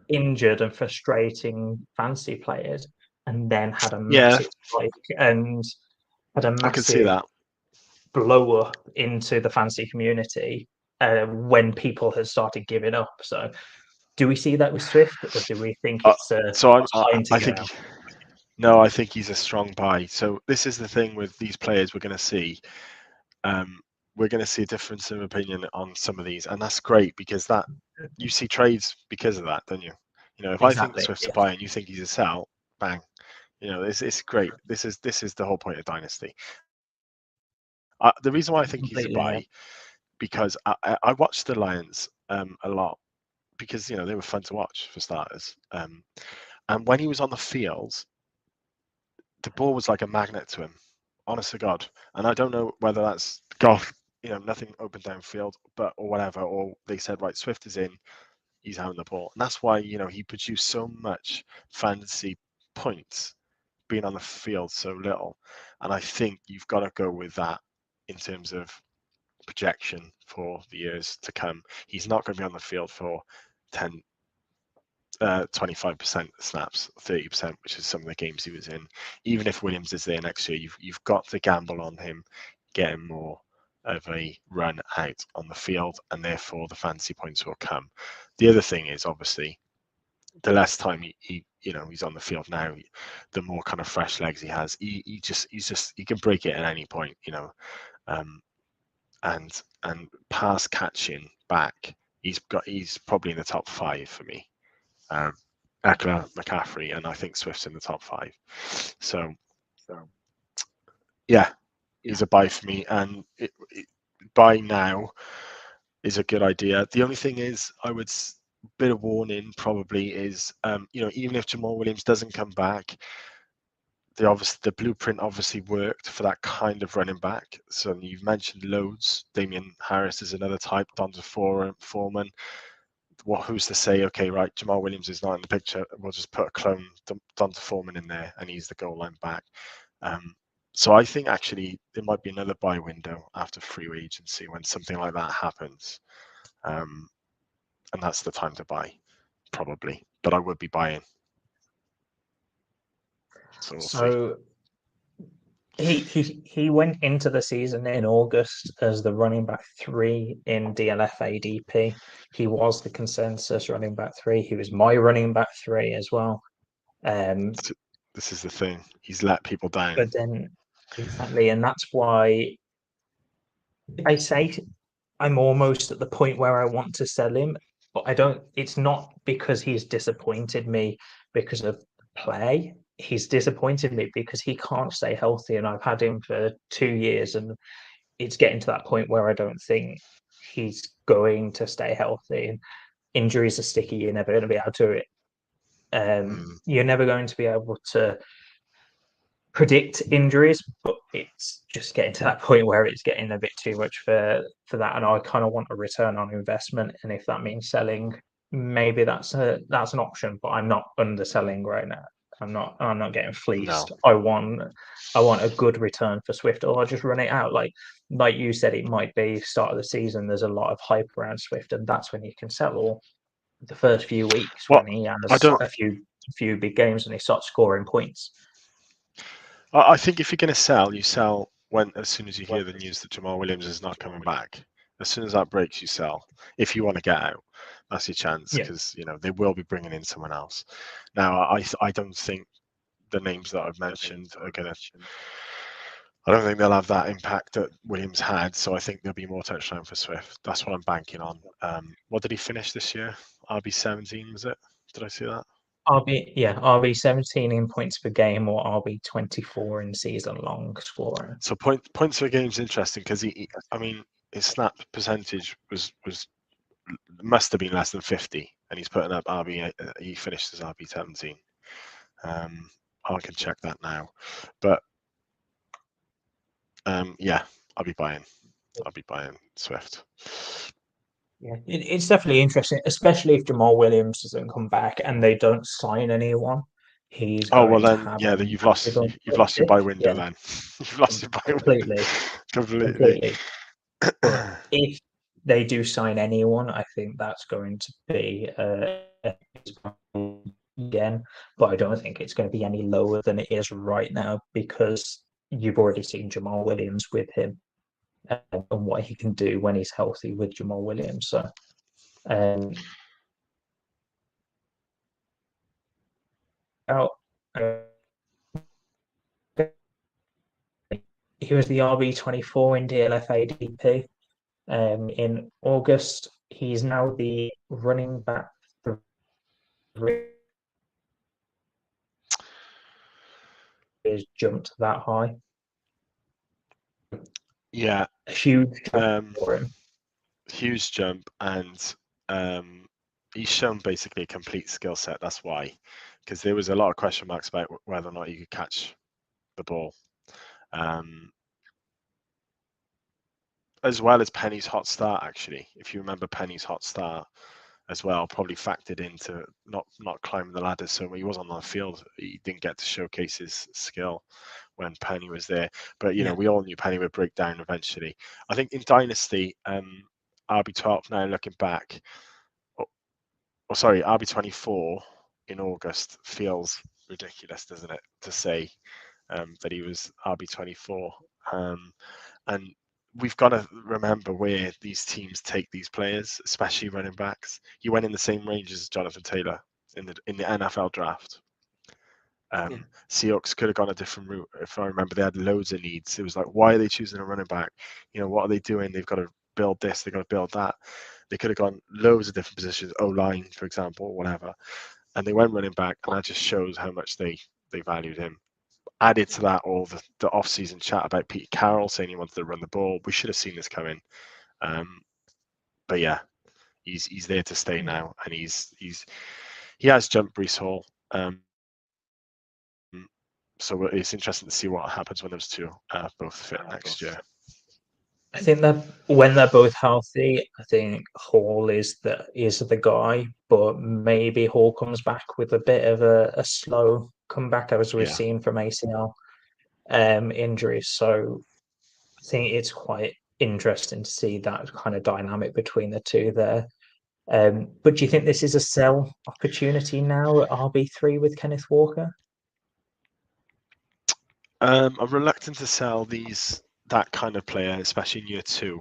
injured and frustrating fantasy players, and then had a Yeah, massive spike and had a I can see massive that. blow up into the fantasy community when people had started giving up. So, do we see that with Swift, or do we think it's a So time to I get think out? no, I think he's a strong buy. So this is the thing with these players we're going to see. We're going to see a difference of opinion on some of these, and that's great because that you see trades because of that, don't you? You know, if I think Exactly. Swift's a Yes. buy and you think he's a sell, bang. You know, it's great. This is the whole point of Dynasty. The reason why I think he's a Completely. Yeah. buy because I watched the Lions a lot because you know they were fun to watch for starters. And when he was on the field, the ball was like a magnet to him, honest to God. And I don't know whether that's golf, you know, nothing open downfield, but or whatever, or they said, right, Swift is in, he's having the ball. And that's why, you know, he produced so much fantasy points being on the field so little. And I think you've got to go with that in terms of projection for the years to come. He's not going to be on the field for 10, 25% snaps, 30%, which is some of the games he was in. Even if Williams is there next year, you've got to gamble on him getting more of a run out on the field, and therefore the fantasy points will come. The other thing is obviously the less time he you know he's on the field now, the more kind of fresh legs he has. He can break it at any point, you know, and pass catching back. He's probably in the top 5 for me. Eckler, McCaffrey, and I think Swift's in the top 5. So yeah, he's a buy for me, and buy now is a good idea. The only thing is, I would bit of warning probably is, you know, even if Jamal Williams doesn't come back, the blueprint obviously worked for that kind of running back. So you've mentioned loads. Damian Harris is another type. Donta Foreman. Who's to say, okay, right, Jamal Williams is not in the picture, we'll just put a clone Donta Foreman in there and he's the goal line back. So I think actually there might be another buy window after free agency when something like that happens. And that's the time to buy, probably. But I would be buying. So we'll see. He went into the season in August as the running back 3 in DLF ADP. He was the consensus running back 3. He was my running back 3 as well. This is the thing. He's let people down. But then exactly, and that's why I say I'm almost at the point where I want to sell him, but I don't. It's not because he's disappointed me because of play. He's disappointed me because he can't stay healthy, and I've had him for 2 years, and it's getting to that point where I don't think he's going to stay healthy. And injuries are sticky. You're never going to be able to. You're never going to be able to predict injuries, but it's just getting to that point where it's getting a bit too much for that, and I kind of want a return on investment, and if that means selling, maybe that's an option, but I'm not underselling right now. I'm not getting fleeced. No. I want a good return for Swift, or I'll just run it out. Like you said, it might be start of the season, there's a lot of hype around Swift, and that's when you can sell, or the first few weeks when he has a few big games and he starts scoring points. I think if you're going to sell, you sell as soon as you hear the news that Jamal Williams is not coming back. As soon as that breaks, you sell. If you want to get out, that's your chance, because you know they will be bringing in someone else. Now, I don't think the names that I've mentioned are going to. I don't think they'll have that impact that Williams had. So I think there'll be more touchdown for Swift. That's what I'm banking on. What did he finish this year? RB17 was it? Did I see that? RB 17 in points per game, or RB 24 in season long scoring. So points per game is interesting because his snap percentage was must have been less than 50, and he's putting up RB. He finished as RB 17. I can check that now, but Yeah, I'll be buying Swift. Yeah, it's definitely interesting, especially if Jamal Williams doesn't come back and they don't sign anyone. He's Oh well, going to then have yeah, a then you've massive lost your buy window Yeah, then. You've lost your buy window completely, completely. completely. But if they do sign anyone, I think that's going to be again. But I don't think it's going to be any lower than it is right now because you've already seen Jamal Williams with him and what he can do when he's healthy with Jamal Williams. So. Out. He was the RB24 in DLF ADP in August. He's now the running back is jumped that high. Yeah, a huge jump for him. Huge jump, and he's shown basically a complete skill set. That's why, because there was a lot of question marks about whether or not he could catch the ball. As well as Penny's hot start, actually. If you remember Penny's hot start as well, probably factored into not climbing the ladder. So when he was on the field, he didn't get to showcase his skill when Penny was there. But you know, we all knew Penny would break down eventually. I think in Dynasty, RB12 now looking back, RB24 in August feels ridiculous, doesn't it, to say that he was RB24. And we've got to remember where these teams take these players, especially running backs. He went in the same range as Jonathan Taylor in the NFL draft. Seahawks could have gone a different route. If I remember, they had loads of needs. It was like, why are they choosing a running back? You know, what are they doing? They've got to build this. They've got to build that. They could have gone loads of different positions, O-line, for example, whatever. And they went running back, and that just shows how much they valued him. Added to that, all the off-season chat about Pete Carroll saying he wanted to run the ball. We should have seen this coming. But yeah, he's there to stay now, and he has jumped Breece Hall. So it's interesting to see what happens when those two both fit next year. I think that when they're both healthy, I think Hall is the guy, but maybe Hall comes back with a bit of a slow comeback as we've seen from ACL injuries. So I think it's quite interesting to see that kind of dynamic between the two there. But do you think this is a sell opportunity now at RB3 with Kenneth Walker? I'm reluctant to sell that kind of player, especially in year 2.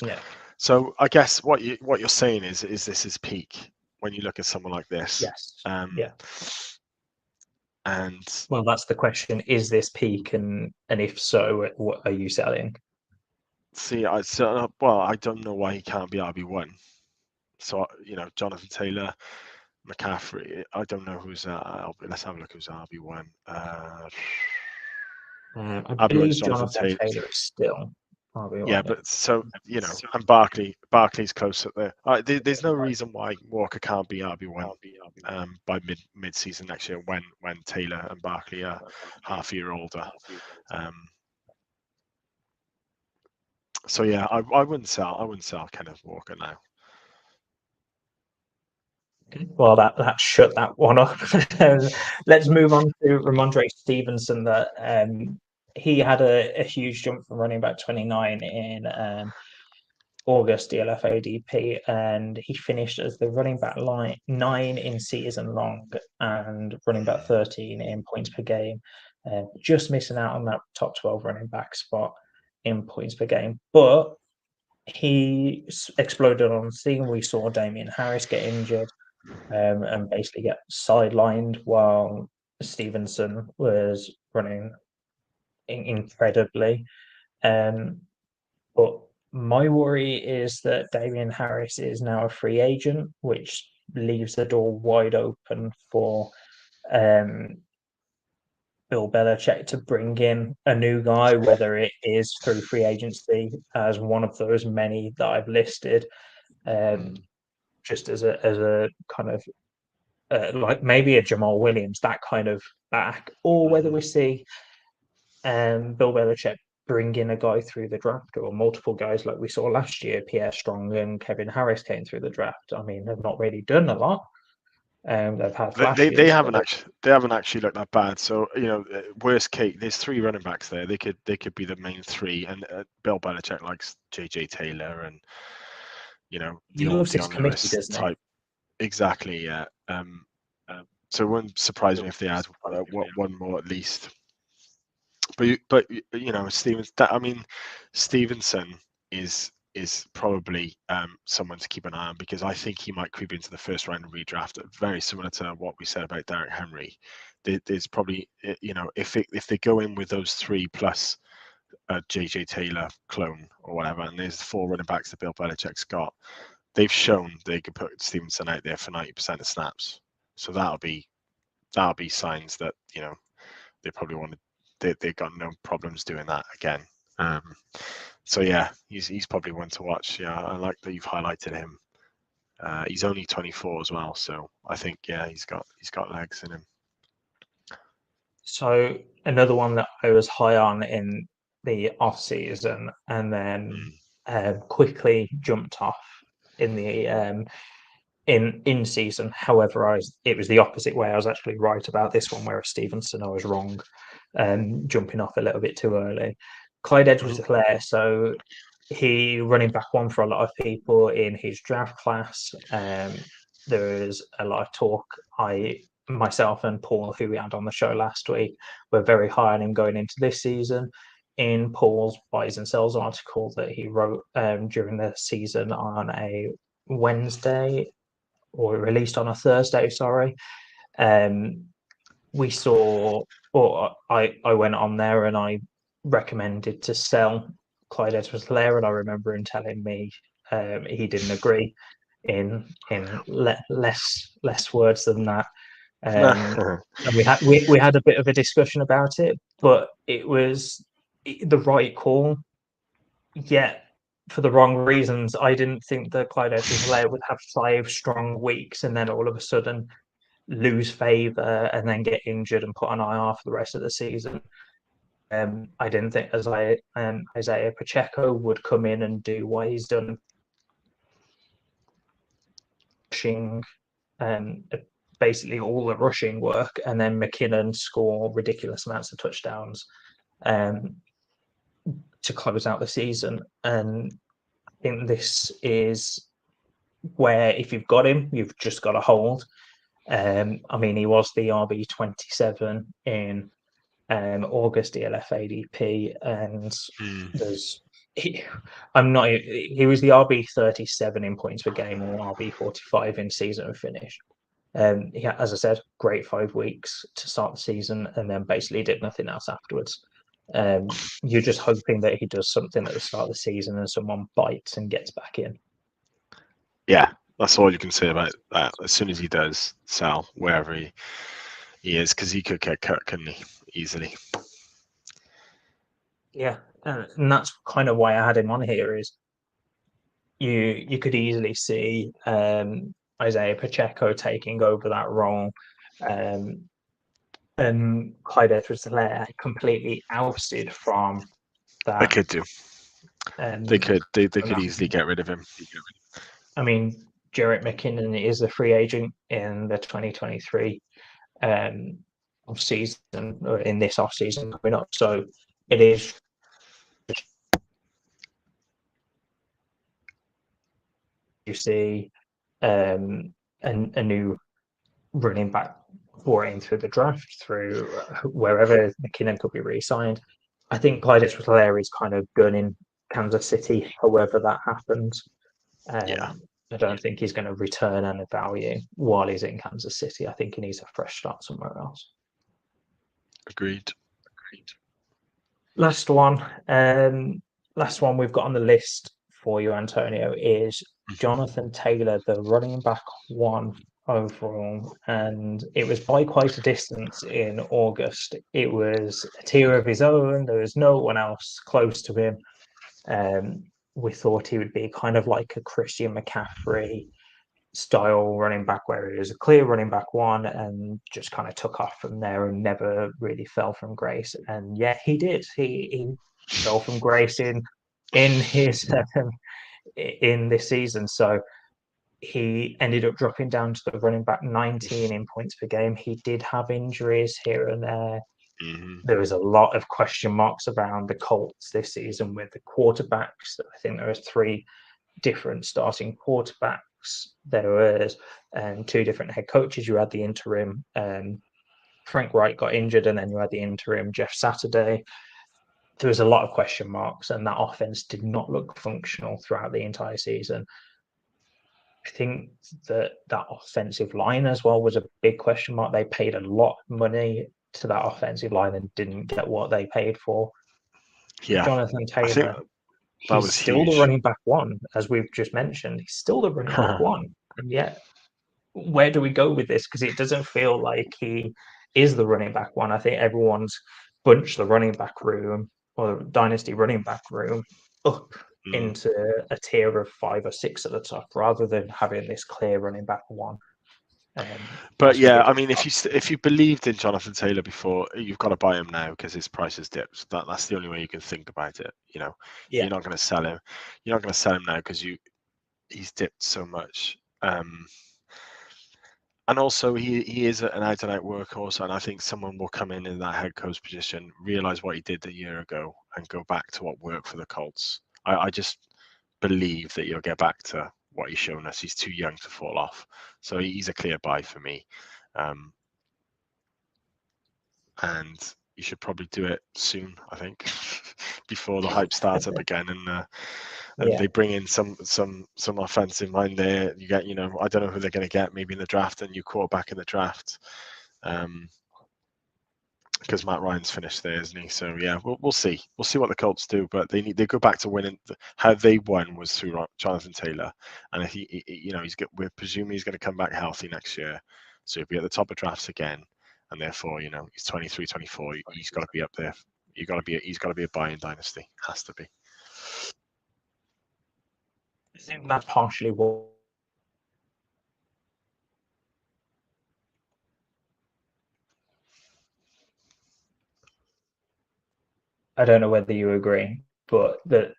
Yeah. So I guess what you're saying is this his peak when you look at someone like this? Yes. Yeah. And well, that's the question: is this peak, and if so, what are you selling? See, I don't know why he can't be RB1. So you know, Jonathan Taylor, McCaffrey. I don't know who's. Let's have a look who's RB1. I believe Jonathan Taylor is still RB1. Yeah, but so you know, and Barkley's close up there. There's no reason why Walker can't be RB1 by mid-season next year when Taylor and Barkley are half a year older. So yeah, I wouldn't sell Kenneth Walker now. Well, that shut that one up. Let's move on to Ramondre Stevenson. That he had a huge jump from running back 29 in August DLF ADP, and he finished as the running back 9 in season long and running back 13 in points per game, just missing out on that top 12 running back spot in points per game. But he exploded on the scene. We saw Damian Harris get injured and basically get sidelined while Stevenson was running incredibly. But my worry is that Damian Harris is now a free agent, which leaves the door wide open for Bill Belichick to bring in a new guy, whether it is through free agency as one of those many that I've listed, just as a kind of like maybe a Jamal Williams, that kind of back, or whether we see Bill Belichick bring in a guy through the draft, or multiple guys like we saw last year? Pierre Strong and Kevin Harris came through the draft. I mean, they've not really done a lot. They've had flashes. They haven't actually looked that bad. So worst case, there's 3 running backs there. They could be the main 3, and Bill Belichick likes JJ Taylor and he loves his committee, doesn't he? type. Exactly, yeah. So it wouldn't surprise me if they had one more at least. But Stevenson is probably someone to keep an eye on, because I think he might creep into the first round redraft, very similar to what we said about Derrick Henry. There's probably if they go in with those 3 plus a JJ Taylor clone or whatever, and there's 4 running backs that Bill Belichick's got, they've shown they could put Stevenson out there for 90% of snaps. So that'll be signs that they probably they've got no problems doing that again. So yeah, he's probably one to watch. Yeah, I like that you've highlighted him. He's only 24 as well, so I think he's got legs in him. So another one that I was high on in the off season, and then quickly jumped off in the in season. However, it was the opposite way. I was actually right about this one, whereas Stevenson, I was wrong, jumping off a little bit too early. Clyde Edwards-Helaire, so he running back 1 for a lot of people in his draft class. There is a lot of talk. Myself and Paul, who we had on the show last week, were very high on him going into this season. In Paul's buys and sells article that he wrote during the season on a Wednesday, or released on a Thursday, sorry. We saw, or I went on there and I recommended to sell Clyde Edwards-Helaire, and I remember him telling me he didn't agree in less words than that. And we had a bit of a discussion about it, but it was the right call, yet for the wrong reasons. I didn't think that Clyde Edwards-Helaire would have 5 strong weeks and then all of a sudden lose favour and then get injured and put on IR for the rest of the season. I didn't think Isaiah Pacheco would come in and do what he's done, rushing basically all the rushing work, and then McKinnon score ridiculous amounts of touchdowns to close out the season. And I think this is where, if you've got him, you've just got to hold. I mean, he was the RB27 in August DLF ADP, and he was the RB37 in points per game, or RB45 in season finish. He had, as I said, great 5 weeks to start the season, and then basically did nothing else afterwards. You're just hoping that he does something at the start of the season and someone bites and gets back in. Yeah, that's all you can say about that. As soon as he does, sell wherever he is, because he could get cut, couldn't he, easily. Yeah, and that's kind of why I had him on here. Is you could easily see Isaiah Pacheco taking over that role, and Clyde Edwards-Helaire completely ousted from that. They could do. They could easily get rid of him. I mean, Jerick McKinnon is a free agent in the 2023 off season, or in this off season coming up. So it is. You see a new running back brought in through the draft, through wherever McKinnon could be re-signed. I think Clyde Edwards-Helaire is kind of done in Kansas City, however that happens. I don't think he's going to return any value while he's in Kansas City. I think he needs a fresh start somewhere else. Agreed. Last one we've got on the list for you, Antonio, is Jonathan Taylor, the running back 1 overall, and it was by quite a distance in August. It was a tier of his own. There was no one else close to him. We thought he would be kind of like a Christian McCaffrey, style running back where he was a clear running back one and just kind of took off from there and never really fell from grace. And yeah, he did. He fell from grace in his in this season. So he ended up dropping down to the running back 19 in points per game. He did have injuries here and there. Mm-hmm. There was a lot of question marks around the Colts this season with the quarterbacks. I think there was 3 different starting quarterbacks. There was 2 different head coaches. You had the interim Frank Wright got injured, and then you had the interim Jeff Saturday. There was a lot of question marks, and that offense did not look functional throughout the entire season. I think that offensive line as well was a big question mark. They paid a lot of money to that offensive line and didn't get what they paid for. Yeah, Jonathan Taylor, I think that was still huge. the running back one, as we've just mentioned. He's still the running back one. And yet, where do we go with this? Because it doesn't feel like he is the running back one. I think everyone's bunched the running back room or the dynasty running back room up into a tier of 5 or 6 at the top, rather than having this clear running back one. But yeah, I mean, if you believed in Jonathan Taylor before, you've got to buy him now because his price has dipped. That's the only way you can think about it. You know, you're not going to sell him. You're not going to sell him now because he's dipped so much. And also, he is an out-and-out workhorse, and I think someone will come in that head coach position, realize what he did a year ago, and go back to what worked for the Colts. I just believe that he'll get back to what he's shown us. He's too young to fall off, so he's a clear buy for me. And you should probably do it soon, I think, before the hype starts up again, and they bring in some offensive mind there. You get, I don't know who they're going to get, maybe in the draft, a new quarterback in the draft, because Matt Ryan's finished there, isn't he? So yeah, we'll see. We'll see what the Colts do, but they go back to winning. How they won was through Jonathan Taylor, and if we're presuming he's going to come back healthy next year, so he'll be at the top of drafts again, and therefore, he's 23, 24. He's got to be up there. He's got to be a buy in dynasty. Has to be. I think that's partially what. I don't know whether you agree, but that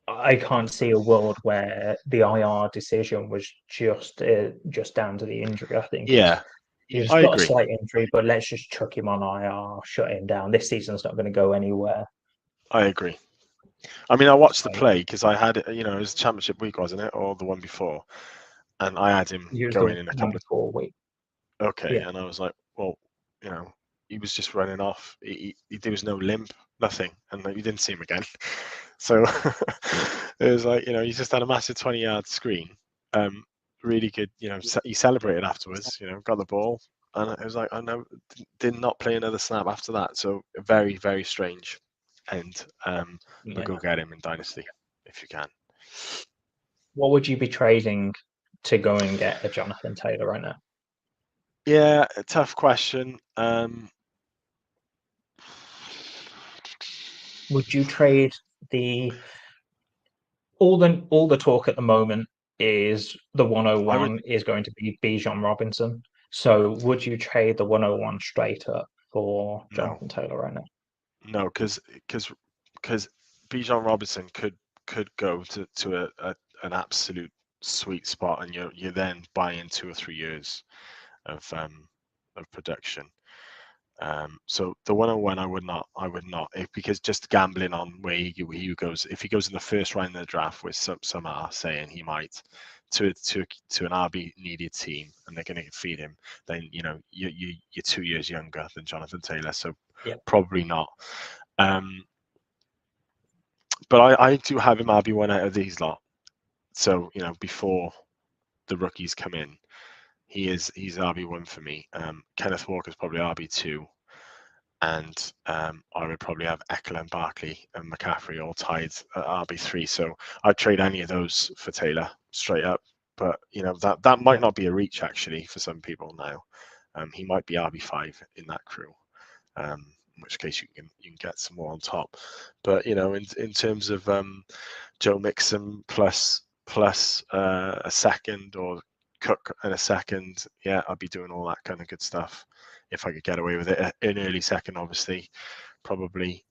I can't see a world where the IR decision was just down to the injury. I think he's got a slight injury, but let's just chuck him on IR, shut him down. This season's not going to go anywhere. I agree. I mean, I watched the play because I had it. It was championship week, wasn't it, or the one before? And I had him going in a couple of 4 weeks. Okay, and I was like, well, he was just running off. There was no limp, nothing, and you didn't see him again. So it was like, he just had a massive 20-yard screen. Really good. He celebrated afterwards. Got the ball, and it was like, I know, did not play another snap after that. So very, very strange. And but go get him in dynasty if you can. What would you be trading to go and get a Jonathan Taylor right now? Yeah, a tough question. Would you trade all the talk at the moment is the 101 is going to be Bijan Robinson. So would you trade the 101 straight up for Jonathan Taylor right now? No, because Bijan Robinson could go to an absolute sweet spot, and you're then buying 2 or 3 years of production. So the 101 I would not, because just gambling on where he goes. If he goes in the first round of the draft, which some are saying he might, to an RB needed team, and they're going to feed him, then you're 2 years younger than Jonathan Taylor, so probably not. But I do have him RB1 out of these lot. So before the rookies come in, he's RB1 for me. Kenneth Walker's probably RB2, and I would probably have Eckler and Barkley and McCaffrey all tied at RB3. So I'd trade any of those for Taylor straight up. But that might not be a reach actually for some people now. He might be RB5 in that crew. In which case you can get some more on top. But in terms of Joe Mixon plus a second, or Cook in a second, yeah, I'd be doing all that kind of good stuff if I could get away with it. In early second, obviously, probably.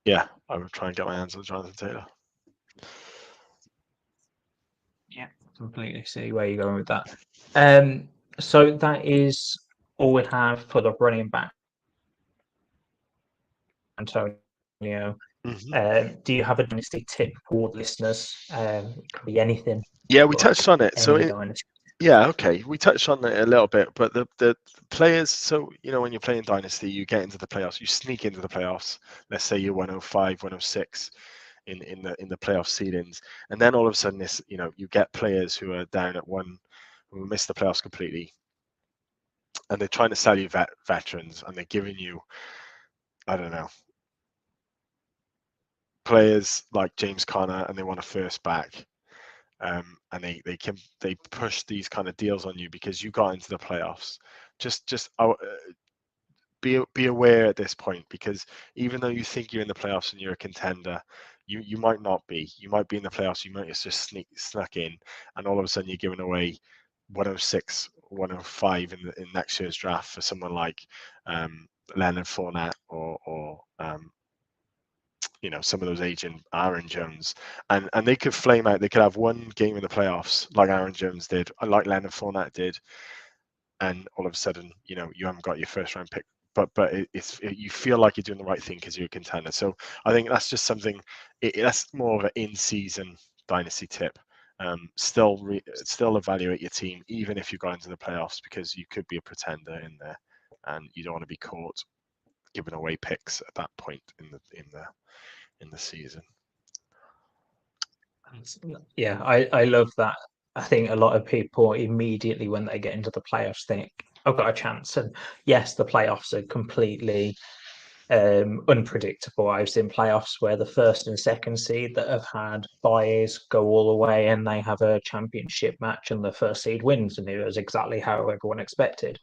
Yeah, I would try and get my hands on Jonathan Taylor. Yeah, completely see where you're going with that. So that is all we have for the running back, Antonio. Do you have a dynasty tip for listeners? It could be anything. Yeah, we touched on it. So yeah, okay, we touched on it a little bit, but the players. So when you're playing dynasty, you get into the playoffs. You sneak into the playoffs. Let's say you're 105, 106 in the playoff seedings, and then all of a sudden, you get players who are down at one, who miss the playoffs completely, and they're trying to sell you veterans, and they're giving you, I don't know, players like James Conner, and they want a first back, and they push these kind of deals on you because you got into the playoffs. Just be aware at this point, because even though you think you're in the playoffs and you're a contender, you might not be. You might be in the playoffs. You might just snuck in, and all of a sudden you're giving away 106, 105 in next year's draft for someone like Leonard Fournette or some of those aging Aaron Jones, and they could flame out. They could have one game in the playoffs like Aaron Jones did, like Leonard Fournette did, and all of a sudden, you haven't got your first round pick, but you feel like you're doing the right thing because you're a contender. So I think that's just something. That's more of an in-season dynasty tip. Still evaluate your team even if you got into the playoffs, because you could be a pretender in there, and you don't want to be caught giving away picks at that point in the season. Yeah, I love that. I think a lot of people immediately when they get into the playoffs think, I've got a chance. And yes, the playoffs are completely unpredictable. I've seen playoffs where the first and second seed that have had byes go all the way and they have a championship match and the first seed wins, and it was exactly how everyone expected.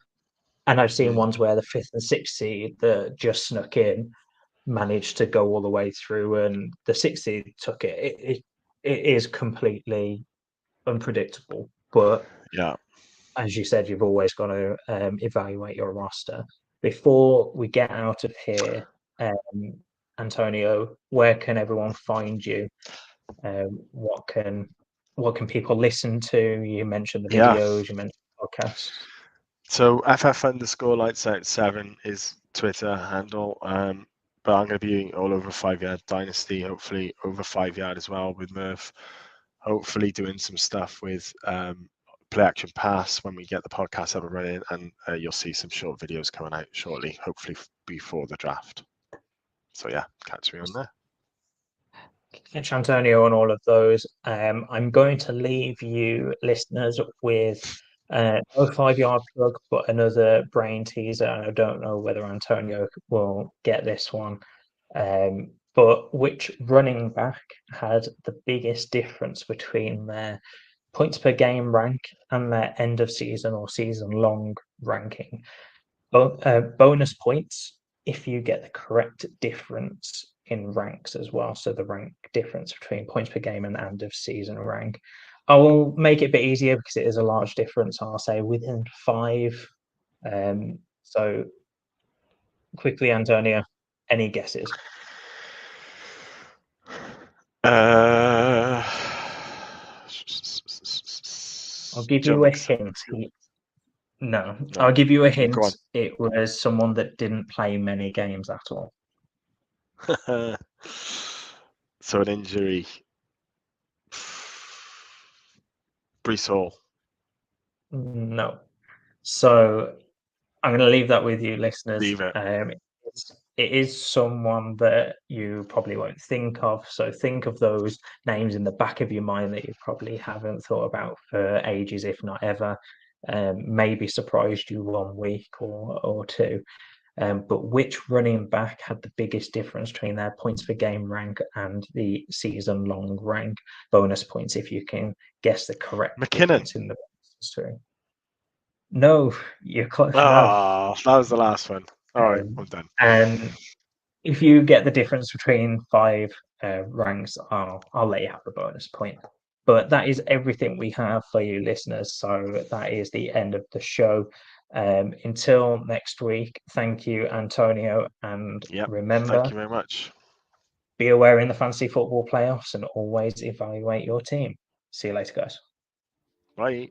And I've seen ones where the fifth and sixth seed that just snuck in managed to go all the way through, and the sixth seed took it. It is completely unpredictable, but yeah, as you said, you've always got to evaluate your roster. Before we get out of here, Antonio, where can everyone find you? What can people listen to? You mentioned the videos, you mentioned podcasts. So FF_lights_out7 is Twitter handle. But I'm going to be all over 5 Yard Dynasty, hopefully over 5 Yard as well with Murph. Hopefully doing some stuff with Play Action Pass when we get the podcast up and running, and you'll see some short videos coming out shortly, hopefully before the draft. So yeah, catch me on there. Catch Antonio on all of those. I'm going to leave you listeners with no 5 Yard plug, but another brain teaser. I don't know whether Antonio will get this one. But which running back had the biggest difference between their points per game rank and their end of season or season long ranking? Bonus points if you get the correct difference in ranks as well. So the rank difference between points per game and end of season rank. I will make it a bit easier because it is a large difference. I'll say within 5. So quickly, Antonio, any guesses? I'll give you a hint. No, I'll give you a hint. It was someone that didn't play many games at all. So an injury. Breece Hall. No. So I'm going to leave that with you, listeners. Leave it. It is someone that you probably won't think of. So think of those names in the back of your mind that you probably haven't thought about for ages, if not ever. Maybe surprised you 1 week or 2. But which running back had the biggest difference between their points per game rank and the season long rank? Bonus points if you can guess the correct McKinnon in the history. No, you're close. That was the last one. All right, I'm done. And if you get the difference between 5 ranks, I'll let you have the bonus point. But that is everything we have for you listeners. So that is the end of the show. Until next week, thank you, Antonio. And remember, thank you very much. Be aware in the fantasy football playoffs and always evaluate your team. See you later, guys. Bye.